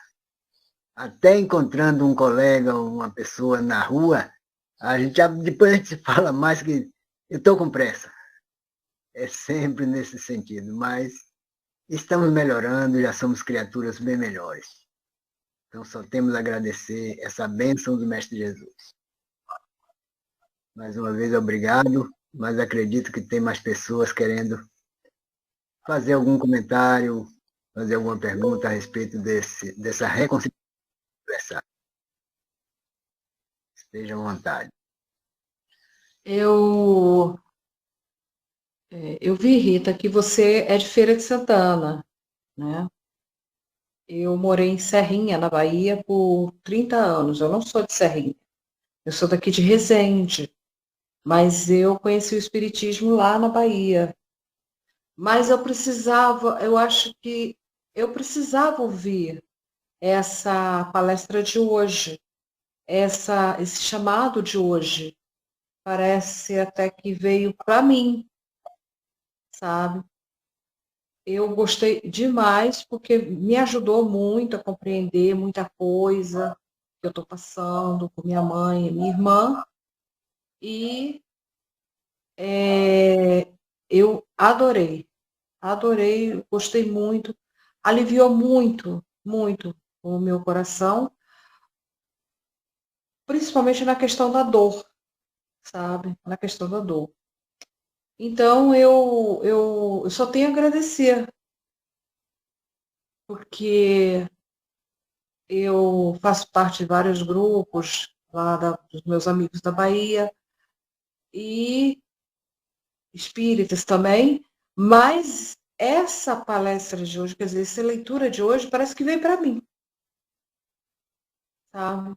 Até encontrando um colega, uma pessoa na rua, depois a gente fala mais que eu estou com pressa. É sempre nesse sentido, mas estamos melhorando, já somos criaturas bem melhores. Então só temos a agradecer essa bênção do Mestre Jesus. Mais uma vez, obrigado, mas acredito que tem mais pessoas querendo fazer algum comentário, fazer alguma pergunta a respeito dessa reconciliação. Esteja à vontade. Eu vi, Rita, que você é de Feira de Santana, né? Eu morei em Serrinha, na Bahia, por 30 anos. Eu não sou de Serrinha, eu sou daqui de Resende, mas eu conheci o Espiritismo lá na Bahia. Mas eu acho que eu precisava ouvir essa palestra de hoje, esse chamado de hoje. Parece até que veio para mim, sabe? Eu gostei demais porque me ajudou muito a compreender muita coisa que eu estou passando com minha mãe e minha irmã. E eu adorei, gostei muito, aliviou muito, muito o meu coração, principalmente na questão da dor, sabe? Na questão da dor. Então, eu só tenho a agradecer, porque eu faço parte de vários grupos lá dos meus amigos da Bahia e espíritas também, mas essa palestra de hoje, quer dizer, essa leitura de hoje parece que veio para mim, sabe?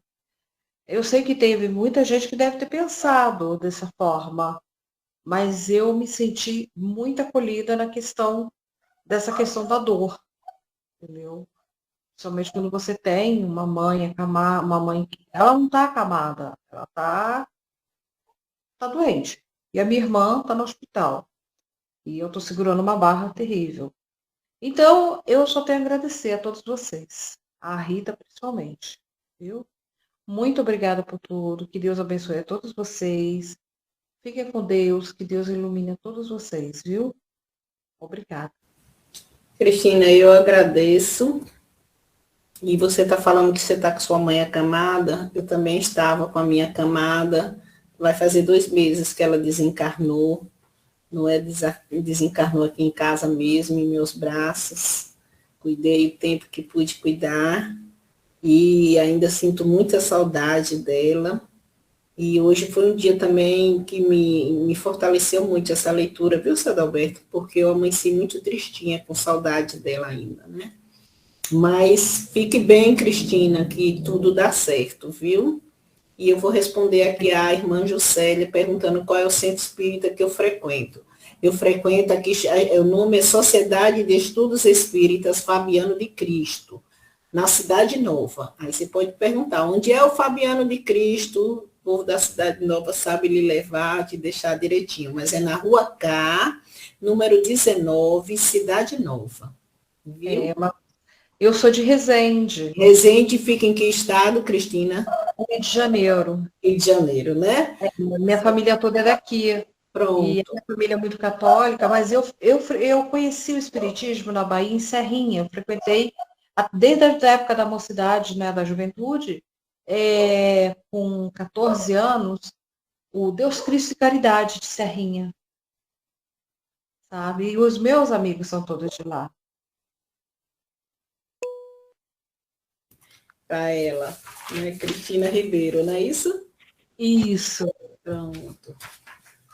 Eu sei que teve muita gente que deve ter pensado dessa forma, mas eu me senti muito acolhida dessa questão da dor, entendeu? Somente quando você tem uma mãe acamada, uma mãe que ela não está acamada, ela tá doente. E a minha irmã está no hospital. E eu estou segurando uma barra terrível. Então, eu só tenho a agradecer a todos vocês, a Rita principalmente, viu? Muito obrigada por tudo, que Deus abençoe a todos vocês, Fiquem com Deus, que Deus ilumine todos vocês, viu? Obrigada. Cristina, eu agradeço. E você está falando que você está com sua mãe acamada. Eu também estava com a minha acamada. Vai fazer 2 meses que ela desencarnou. Não é desencarnou aqui em casa mesmo, em meus braços. Cuidei o tempo que pude cuidar. E ainda sinto muita saudade dela. E hoje foi um dia também que me fortaleceu muito essa leitura, viu, Seu Adalberto? Porque eu amanheci muito tristinha, com saudade dela ainda, né? Mas fique bem, Cristina, que tudo dá certo, viu? E eu vou responder aqui à irmã Juscelia, perguntando qual é o centro espírita que eu frequento. Eu frequento aqui, o nome é Sociedade de Estudos Espíritas Fabiano de Cristo, na Cidade Nova. Aí você pode perguntar, onde é o Fabiano de Cristo? O povo da Cidade Nova sabe lhe levar, te deixar direitinho, mas é na Rua K, número 19, Cidade Nova. Viu? Eu sou de Resende. Resende fica em que estado, Cristina? Rio de Janeiro. Rio de Janeiro, né? Minha família toda é daqui. Pronto. E a minha família é muito católica, mas eu conheci o Espiritismo na Bahia, em Serrinha. Eu frequentei desde a época da mocidade, né, da juventude, com 14 anos, o Deus Cristo e Caridade de Serrinha. Sabe? E os meus amigos são todos de lá. Para ela, né? Cristina Ribeiro, não é isso? Isso. Pronto.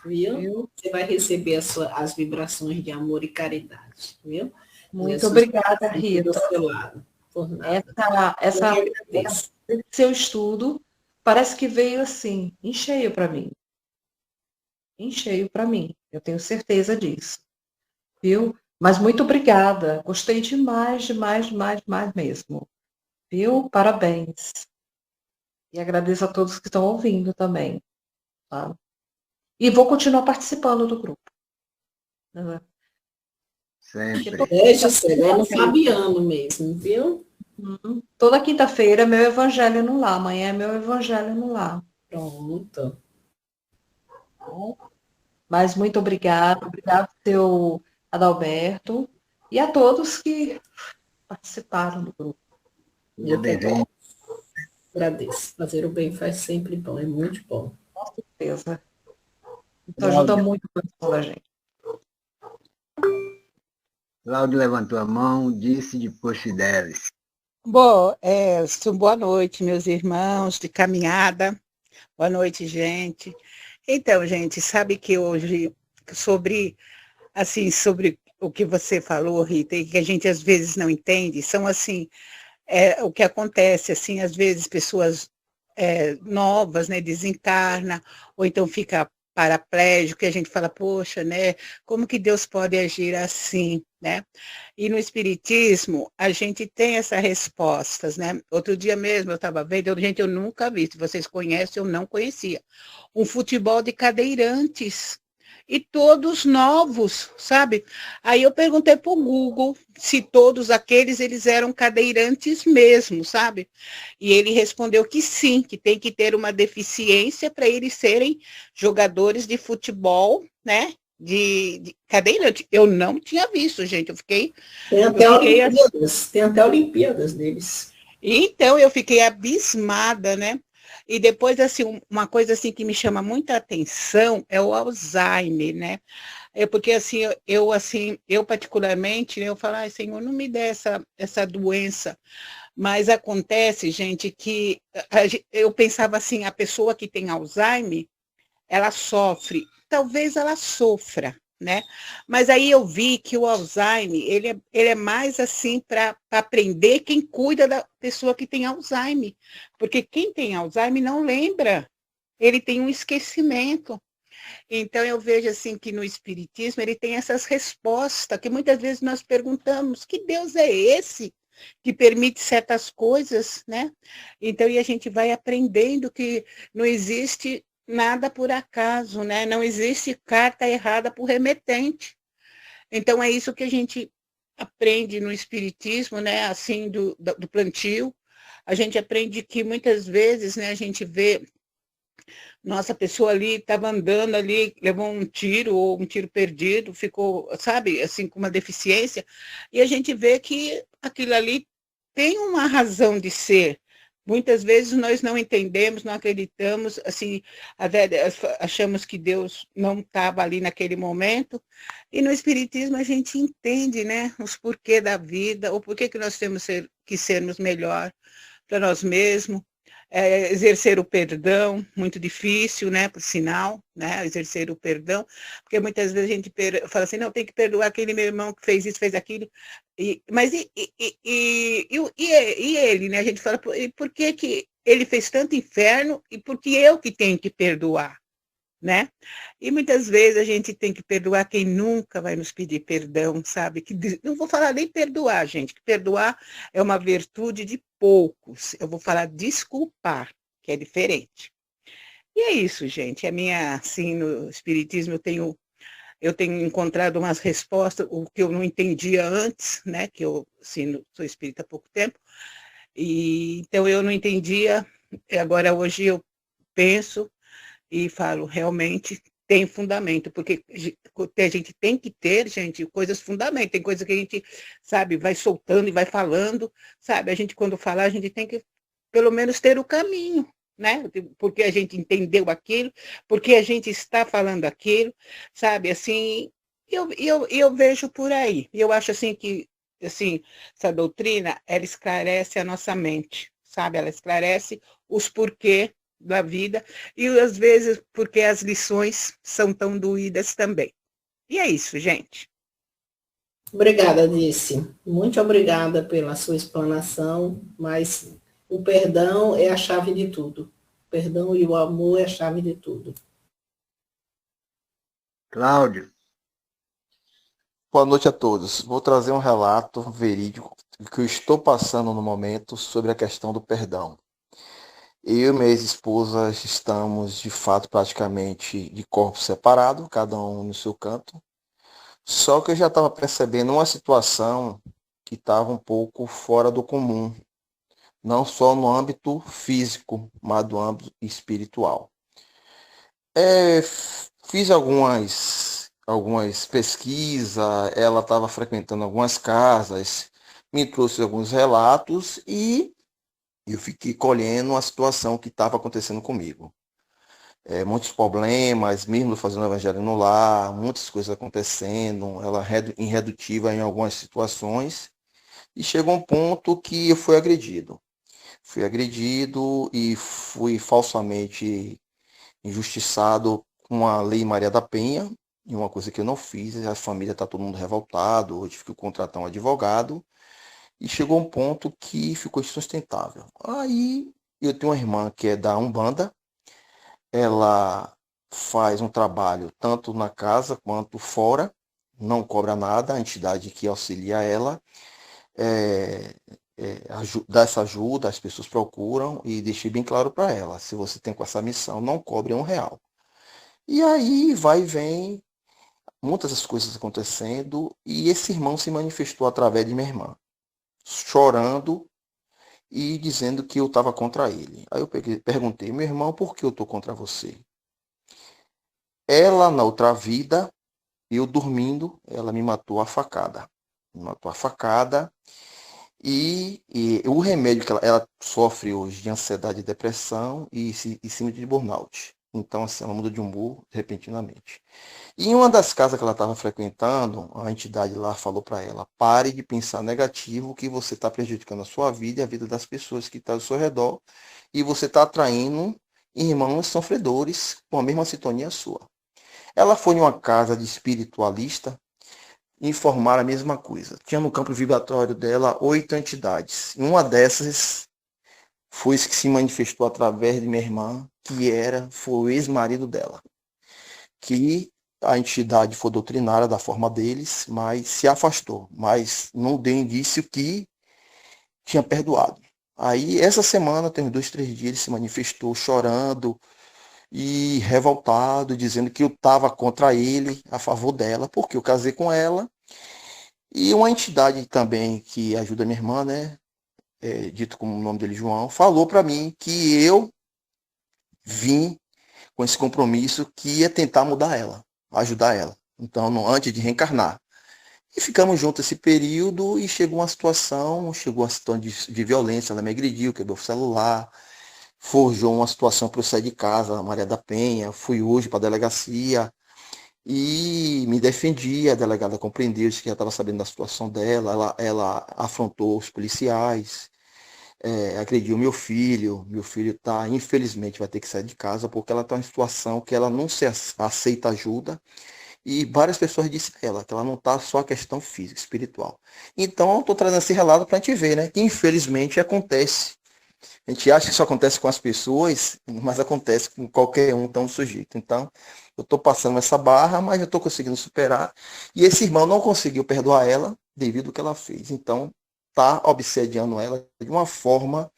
Viu? Você vai receber as vibrações de amor e caridade, viu? Muito obrigada, Rita. Do seu lado, por nada. Esse seu estudo parece que veio assim, em cheio para mim. Em cheio para mim. Eu tenho certeza disso. Viu? Mas muito obrigada. Gostei demais, demais, demais, demais mesmo. Viu? Parabéns. E agradeço a todos que estão ouvindo também. Tá? E vou continuar participando do grupo. Sempre. É no Fabiano mesmo, viu? Toda quinta-feira é meu evangelho no lar. Amanhã é meu evangelho no lar. Pronto. Mas muito obrigada. Obrigado, seu Adalberto. E a todos que participaram do grupo. Agradeço. Fazer o bem faz sempre bom. É muito bom. Com certeza. Isso ajuda muito a produção da gente. Cláudio levantou a mão, disse depois Fidelis. Bom, boa noite, meus irmãos de caminhada. Boa noite, gente. Então, gente, sabe que hoje, sobre o que você falou, Rita, e que a gente às vezes não entende, são assim, o que acontece, assim, às vezes pessoas novas, né, desencarna, ou então fica paraplégico, e a gente fala, poxa, né, como que Deus pode agir assim, né? E no Espiritismo, a gente tem essas respostas, né? Outro dia mesmo eu estava vendo, gente, eu nunca vi, se vocês conhecem, eu não conhecia, um futebol de cadeirantes, e todos novos, sabe? Aí eu perguntei para o Google se todos aqueles eles eram cadeirantes mesmo, sabe? E ele respondeu que sim, que tem que ter uma deficiência para eles serem jogadores de futebol, né? De cadeirante. Eu não tinha visto, gente. Eu fiquei. Tem até Olimpíadas deles. Então, eu fiquei abismada, né? E depois, assim, uma coisa assim que me chama muita atenção é o Alzheimer, né? Porque, assim, eu particularmente, né, eu falo, ai, Senhor, não me dê essa doença. Mas acontece, gente, que eu pensava assim, a pessoa que tem Alzheimer, ela sofre, talvez ela sofra, né? Mas aí eu vi que o Alzheimer, ele é mais assim para aprender quem cuida da pessoa que tem Alzheimer. Porque quem tem Alzheimer não lembra, ele tem um esquecimento. Então eu vejo assim que no Espiritismo ele tem essas respostas, que muitas vezes nós perguntamos, que Deus é esse que permite certas coisas, né? Então, e a gente vai aprendendo que não existe nada por acaso, né? Não existe carta errada por remetente. Então, é isso que a gente aprende no Espiritismo, né? Assim, do plantio. A gente aprende que muitas vezes, né, a gente vê Nossa, a pessoa ali estava andando ali, levou um tiro ou um tiro perdido, ficou, sabe, assim, com uma deficiência, e a gente vê que aquilo ali tem uma razão de ser. Muitas vezes nós não entendemos, não acreditamos, assim, até achamos que Deus não estava ali naquele momento, e no Espiritismo a gente entende, né, os porquê da vida, o porquê que nós temos que sermos melhor para nós mesmos, exercer o perdão, muito difícil, né, por sinal, né, exercer o perdão, porque muitas vezes a gente fala assim, não, tem que perdoar aquele meu irmão que fez isso, fez aquilo, mas e ele, né, a gente fala, por que que ele fez tanto inferno e por que eu que tenho que perdoar? Né? E muitas vezes a gente tem que perdoar quem nunca vai nos pedir perdão, sabe? Que não vou falar nem perdoar, gente, que perdoar é uma virtude de poucos. Eu vou falar desculpar, que é diferente. E é isso, gente. A minha, assim, no Espiritismo eu tenho encontrado umas respostas, o que eu não entendia antes, né? Que eu, assim, sou espírita há pouco tempo, e então eu não entendia, agora hoje eu penso e falo, realmente tem fundamento, porque a gente tem que ter, gente, coisas fundamentais, tem coisa que a gente, sabe, vai soltando e vai falando, sabe, a gente quando falar, a gente tem que pelo menos ter o caminho, né, porque a gente entendeu aquilo, porque a gente está falando aquilo, sabe, assim, eu vejo por aí, eu acho assim que, assim, essa doutrina, ela esclarece a nossa mente, sabe, ela esclarece os porquê da vida, e às vezes porque as lições são tão doídas também. E é isso, gente. Obrigada, Disse. Muito obrigada pela sua explanação, mas o perdão é a chave de tudo. O perdão e o amor é a chave de tudo. Cláudio. Boa noite a todos. Vou trazer um relato verídico que eu estou passando no momento sobre a questão do perdão. Eu e minha ex-esposa estamos, de fato, praticamente de corpo separado, cada um no seu canto. Só que eu já estava percebendo uma situação que estava um pouco fora do comum, não só no âmbito físico, mas do âmbito espiritual. Fiz algumas pesquisas, ela estava frequentando algumas casas, me trouxe alguns relatos e eu fiquei colhendo a situação que estava acontecendo comigo. Muitos problemas, mesmo fazendo o evangelho no lar, muitas coisas acontecendo, ela irredutível em algumas situações, e chegou um ponto que eu fui agredido. Fui agredido e fui falsamente injustiçado com a Lei Maria da Penha, e uma coisa que eu não fiz, a família está todo mundo revoltado, eu tive que contratar um advogado, e chegou um ponto que ficou insustentável. Aí eu tenho uma irmã que é da Umbanda, ela faz um trabalho tanto na casa quanto fora, não cobra nada, a entidade que auxilia ela dá essa ajuda, as pessoas procuram e deixei bem claro para ela, se você tem com essa missão, não cobre R$ 1. E aí vai e vem, muitas das coisas acontecendo, e esse irmão se manifestou através de minha irmã, chorando e dizendo que eu estava contra ele. Aí eu perguntei, meu irmão, por que eu estou contra você? Ela, na outra vida, eu dormindo, ela me matou a facada. Me matou a facada e o remédio que ela sofre hoje de ansiedade e depressão e síndrome de burnout. Então, assim, ela muda de humor repentinamente. E em uma das casas que ela estava frequentando, a entidade lá falou para ela, pare de pensar negativo, que você está prejudicando a sua vida e a vida das pessoas que estão ao seu redor, e você está atraindo irmãos sofredores com a mesma sintonia sua. Ela foi em uma casa de espiritualista e informaram a mesma coisa. Tinha no campo vibratório dela 8 entidades. E uma dessas foi que se manifestou através de minha irmã, foi o ex-marido dela. Que a entidade foi doutrinária da forma deles, mas se afastou. Mas não deu indício que tinha perdoado. Aí, essa semana, tem uns 2, 3 dias, ele se manifestou chorando e revoltado, dizendo que eu estava contra ele, a favor dela, porque eu casei com ela. E uma entidade também que ajuda minha irmã, né, dito como o nome dele João, falou para mim que eu vim com esse compromisso que ia tentar mudar ela, ajudar ela. Então, antes de reencarnar. E ficamos juntos esse período e chegou uma situação de violência, ela me agrediu, quebrou o celular, forjou uma situação para eu sair de casa, Maria da Penha, fui hoje para a delegacia e me defendi, a delegada compreendeu, disse que já estava sabendo da situação dela, ela afrontou os policiais, agrediu meu filho tá, infelizmente vai ter que sair de casa porque ela está em situação que ela não se aceita ajuda. E várias pessoas disseram a ela que ela não está só a questão física, espiritual. Então, eu estou trazendo esse relato para a gente ver, né? Que infelizmente acontece. A gente acha que isso acontece com as pessoas, mas acontece com qualquer um tão sujeito. Então, eu estou passando essa barra, mas eu estou conseguindo superar. E esse irmão não conseguiu perdoar ela devido ao que ela fez. Então, está obsediando ela de uma forma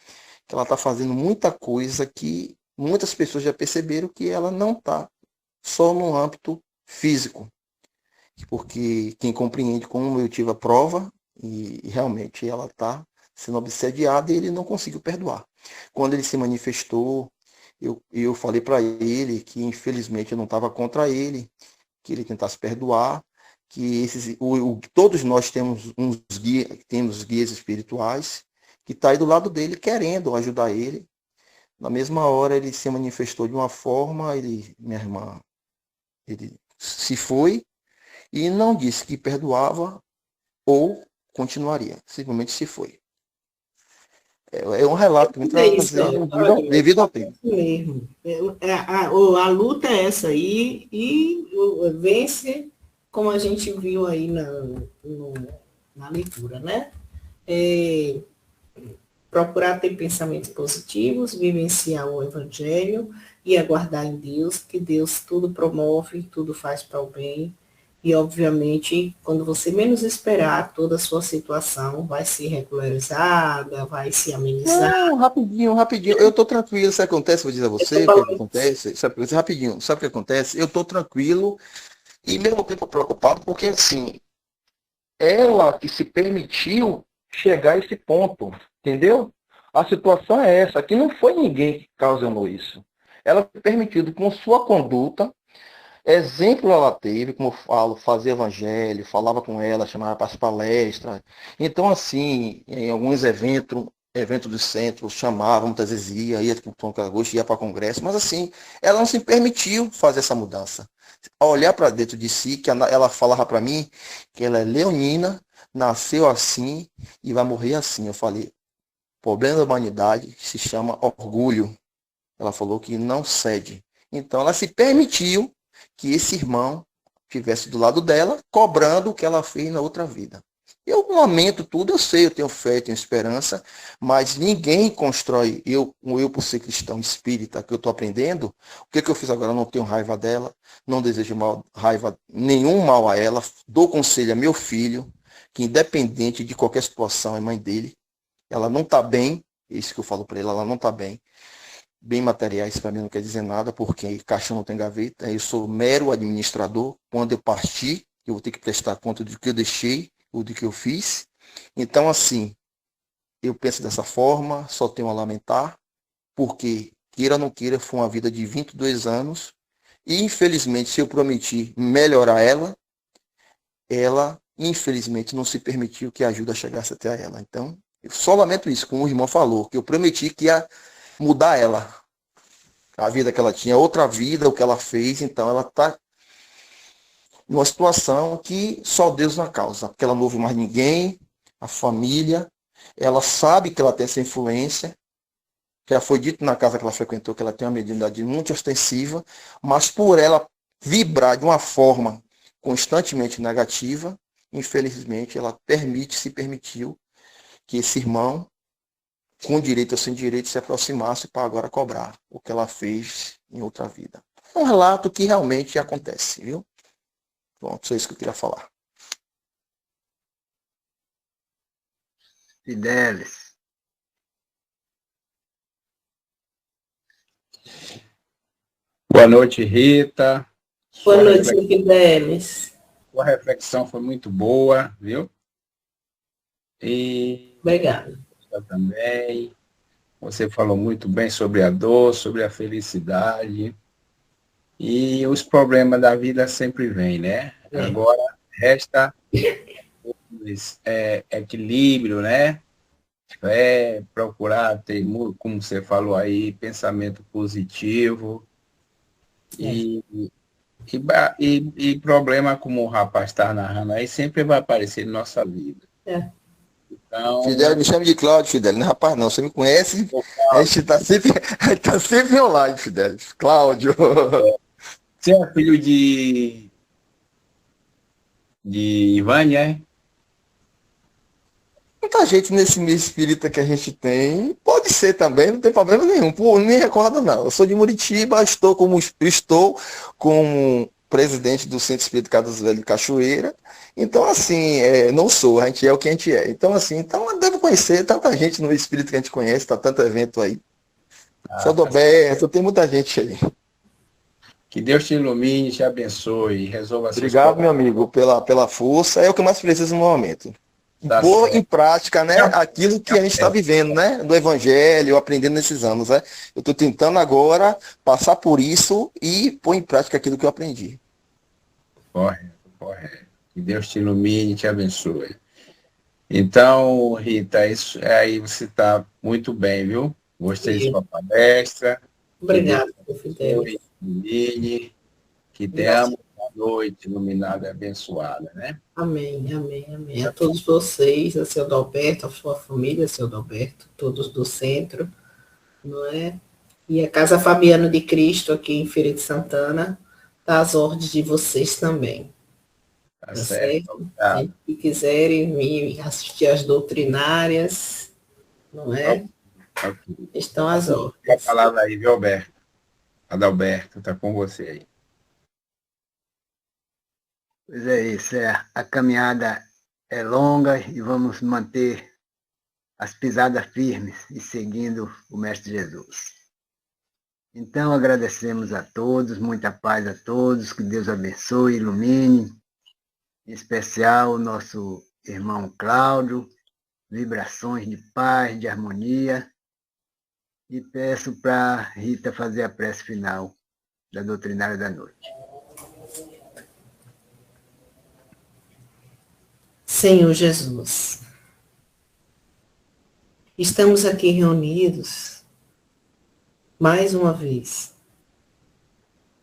que ela está fazendo muita coisa que muitas pessoas já perceberam que ela não está só no âmbito físico, porque quem compreende como eu tive a prova e realmente ela está sendo obsediada e ele não conseguiu perdoar. Quando ele se manifestou, eu falei para ele que infelizmente eu não estava contra ele, que ele tentasse perdoar, que todos nós temos temos guias espirituais que está aí do lado dele querendo ajudar ele. Na mesma hora ele se manifestou de uma forma, minha irmã, ele se foi e não disse que perdoava ou continuaria. Simplesmente se foi. É um relato que me traz devido ao tempo. Mesmo. A luta é essa aí e vence, como a gente viu aí na leitura, né? Procurar ter pensamentos positivos, vivenciar o Evangelho e aguardar em Deus, que Deus tudo promove, tudo faz para o bem. E, obviamente, quando você menos esperar, toda a sua situação vai ser regularizada, vai se amenizar. Não, rapidinho. Eu estou tranquilo. Sabe o que acontece? Vou dizer a você o que acontece. Rapidinho. Sabe o que acontece? Eu estou tranquilo e, mesmo tempo, preocupado, porque, assim, ela que se permitiu chegar a esse ponto, entendeu? A situação é essa. Aqui não foi ninguém que causou isso. Ela foi permitido com sua conduta. Exemplo ela teve, como eu falo, fazia evangelho, falava com ela, chamava para as palestras. Então, assim, em alguns eventos do centro, chamava, muitas vezes ia para o Tom Cagosto, ia para congresso, mas assim, ela não se permitiu fazer essa mudança. Ao olhar para dentro de si, que ela falava para mim que ela é leonina, nasceu assim e vai morrer assim. Eu falei, o problema da humanidade se chama orgulho. Ela falou que não cede. Então, ela se permitiu que esse irmão estivesse do lado dela, cobrando o que ela fez na outra vida. Eu lamento tudo, eu sei, eu tenho fé, eu tenho esperança, mas ninguém constrói, eu por ser cristão espírita, que eu estou aprendendo, o que eu fiz agora? Eu não tenho raiva dela, não desejo nenhum mal a ela, dou conselho a meu filho, que independente de qualquer situação, é mãe dele, ela não está bem, é isso que eu falo para ela não está bem. Bem materiais para mim não quer dizer nada, porque caixão não tem gaveta, eu sou mero administrador. Quando eu partir, eu vou ter que prestar conta do que eu deixei, ou do que eu fiz. Então, assim, eu penso dessa forma, só tenho a lamentar, porque, queira ou não queira, foi uma vida de 22 anos, e infelizmente, se eu prometi melhorar ela, infelizmente, não se permitiu que a ajuda chegasse até ela. Então, eu só lamento isso, como o irmão falou, que eu prometi que ia mudar ela, a vida que ela tinha, outra vida, o que ela fez, então ela está numa situação que só Deus na causa, porque ela não ouve mais ninguém, a família, ela sabe que ela tem essa influência, já foi dito na casa que ela frequentou que ela tem uma mediunidade muito ostensiva, mas por ela vibrar de uma forma constantemente negativa, infelizmente ela se permitiu que esse irmão, com direito ou sem direito, se aproximasse para agora cobrar o que ela fez em outra vida. É um relato que realmente acontece, viu? Pronto, só isso que eu queria falar. Fidelis. Boa noite, Rita. Boa noite, Fidelis. Sua reflexão foi muito boa, viu? E obrigada. Também. Você falou muito bem sobre a dor, sobre a felicidade. E os problemas da vida sempre vêm, né? É. Agora resta equilíbrio, né? Procurar ter, como você falou aí, pensamento positivo. E, e problema, como o rapaz está narrando aí, sempre vai aparecer na nossa vida. Então, Fidel, me chame de Cláudio, Fidel. Não é rapaz, não. Você me conhece? A gente tá sempre online, Fidel. Cláudio. você é filho de Ivânia, é? Muita gente nesse meio espírita que a gente tem, pode ser também, não tem problema nenhum. Pô, nem recordo não. Eu sou de Muritiba, estou como presidente do Centro Espírita Carlos Velho de Cachoeira. Então, assim, não sou, a gente é o que a gente é. Então, assim, eu devo conhecer tanta gente no espírito que a gente conhece, tá tanto evento aí. Seu Adalberto, tem muita gente aí. Que Deus te ilumine, te abençoe, resolva seus Obrigado, meu problemas. amigo, pela força. É o que eu mais preciso no momento. Tá Pôr certo. em prática, né, aquilo que a gente está vivendo, né, do Evangelho, aprendendo nesses anos, né. Eu estou tentando agora passar por isso e pôr em prática aquilo que eu aprendi. Correto. Que Deus te ilumine e te abençoe. Então, Rita, isso aí você está muito bem, viu? Gostei de sua palestra. Obrigada, Que Fidel. Deus te ilumine, que tenhamos uma noite iluminada e abençoada, né? Amém. A todos vocês, a seu Adalberto, a sua família, seu Adalberto, todos do centro, não é? E a Casa Fabiano de Cristo, aqui em Feira de Santana, está às ordens de vocês também. Tá certo? Obrigado. Se quiserem vir assistir às doutrinárias, não é? Ok. Estão às A ordens. palavra aí, viu, Alberto? Adalberto, está com você aí. Pois é isso, a caminhada é longa e vamos manter as pisadas firmes e seguindo o Mestre Jesus. Então, agradecemos a todos, muita paz a todos, que Deus abençoe, ilumine, em especial o nosso irmão Cláudio, vibrações de paz, de harmonia, e peço para Rita fazer a prece final da doutrinária da noite. Senhor Jesus, estamos aqui reunidos mais uma vez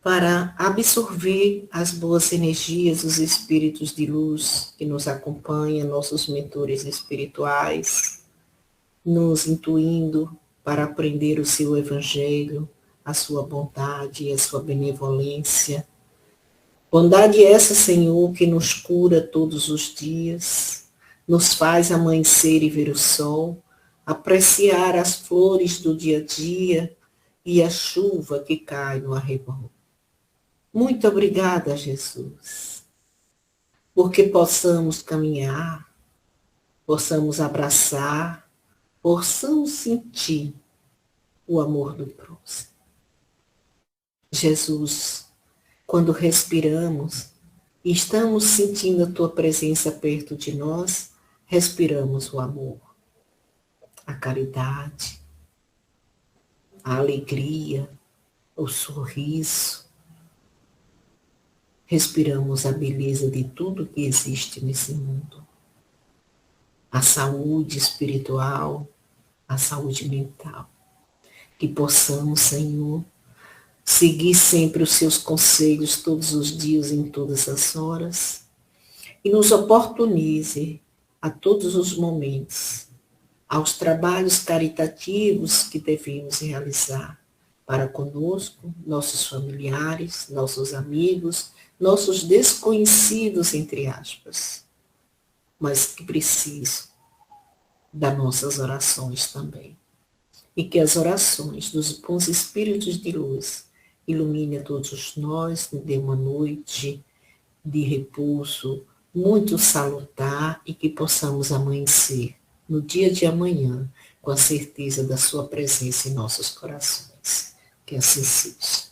para absorver as boas energias dos espíritos de luz que nos acompanham, nossos mentores espirituais, nos intuindo para aprender o seu evangelho, a sua bondade e a sua benevolência. Bondade essa, Senhor, que nos cura todos os dias, nos faz amanhecer e ver o sol, apreciar as flores do dia a dia e a chuva que cai no arrebol. Muito obrigada, Jesus, porque possamos caminhar, possamos abraçar, possamos sentir o amor do próximo. Jesus, quando respiramos e estamos sentindo a tua presença perto de nós, respiramos o amor, a caridade, a alegria, o sorriso. Respiramos a beleza de tudo que existe nesse mundo. A saúde espiritual, a saúde mental. Que possamos, Senhor, seguir sempre os seus conselhos todos os dias, em todas as horas, e nos oportunize a todos os momentos aos trabalhos caritativos que devemos realizar para conosco, nossos familiares, nossos amigos, nossos desconhecidos, entre aspas, mas que precisam das nossas orações também. E que as orações dos bons espíritos de luz ilumine a todos nós, nos dê uma noite de repouso muito salutar e que possamos amanhecer no dia de amanhã com a certeza da sua presença em nossos corações. Que assim seja.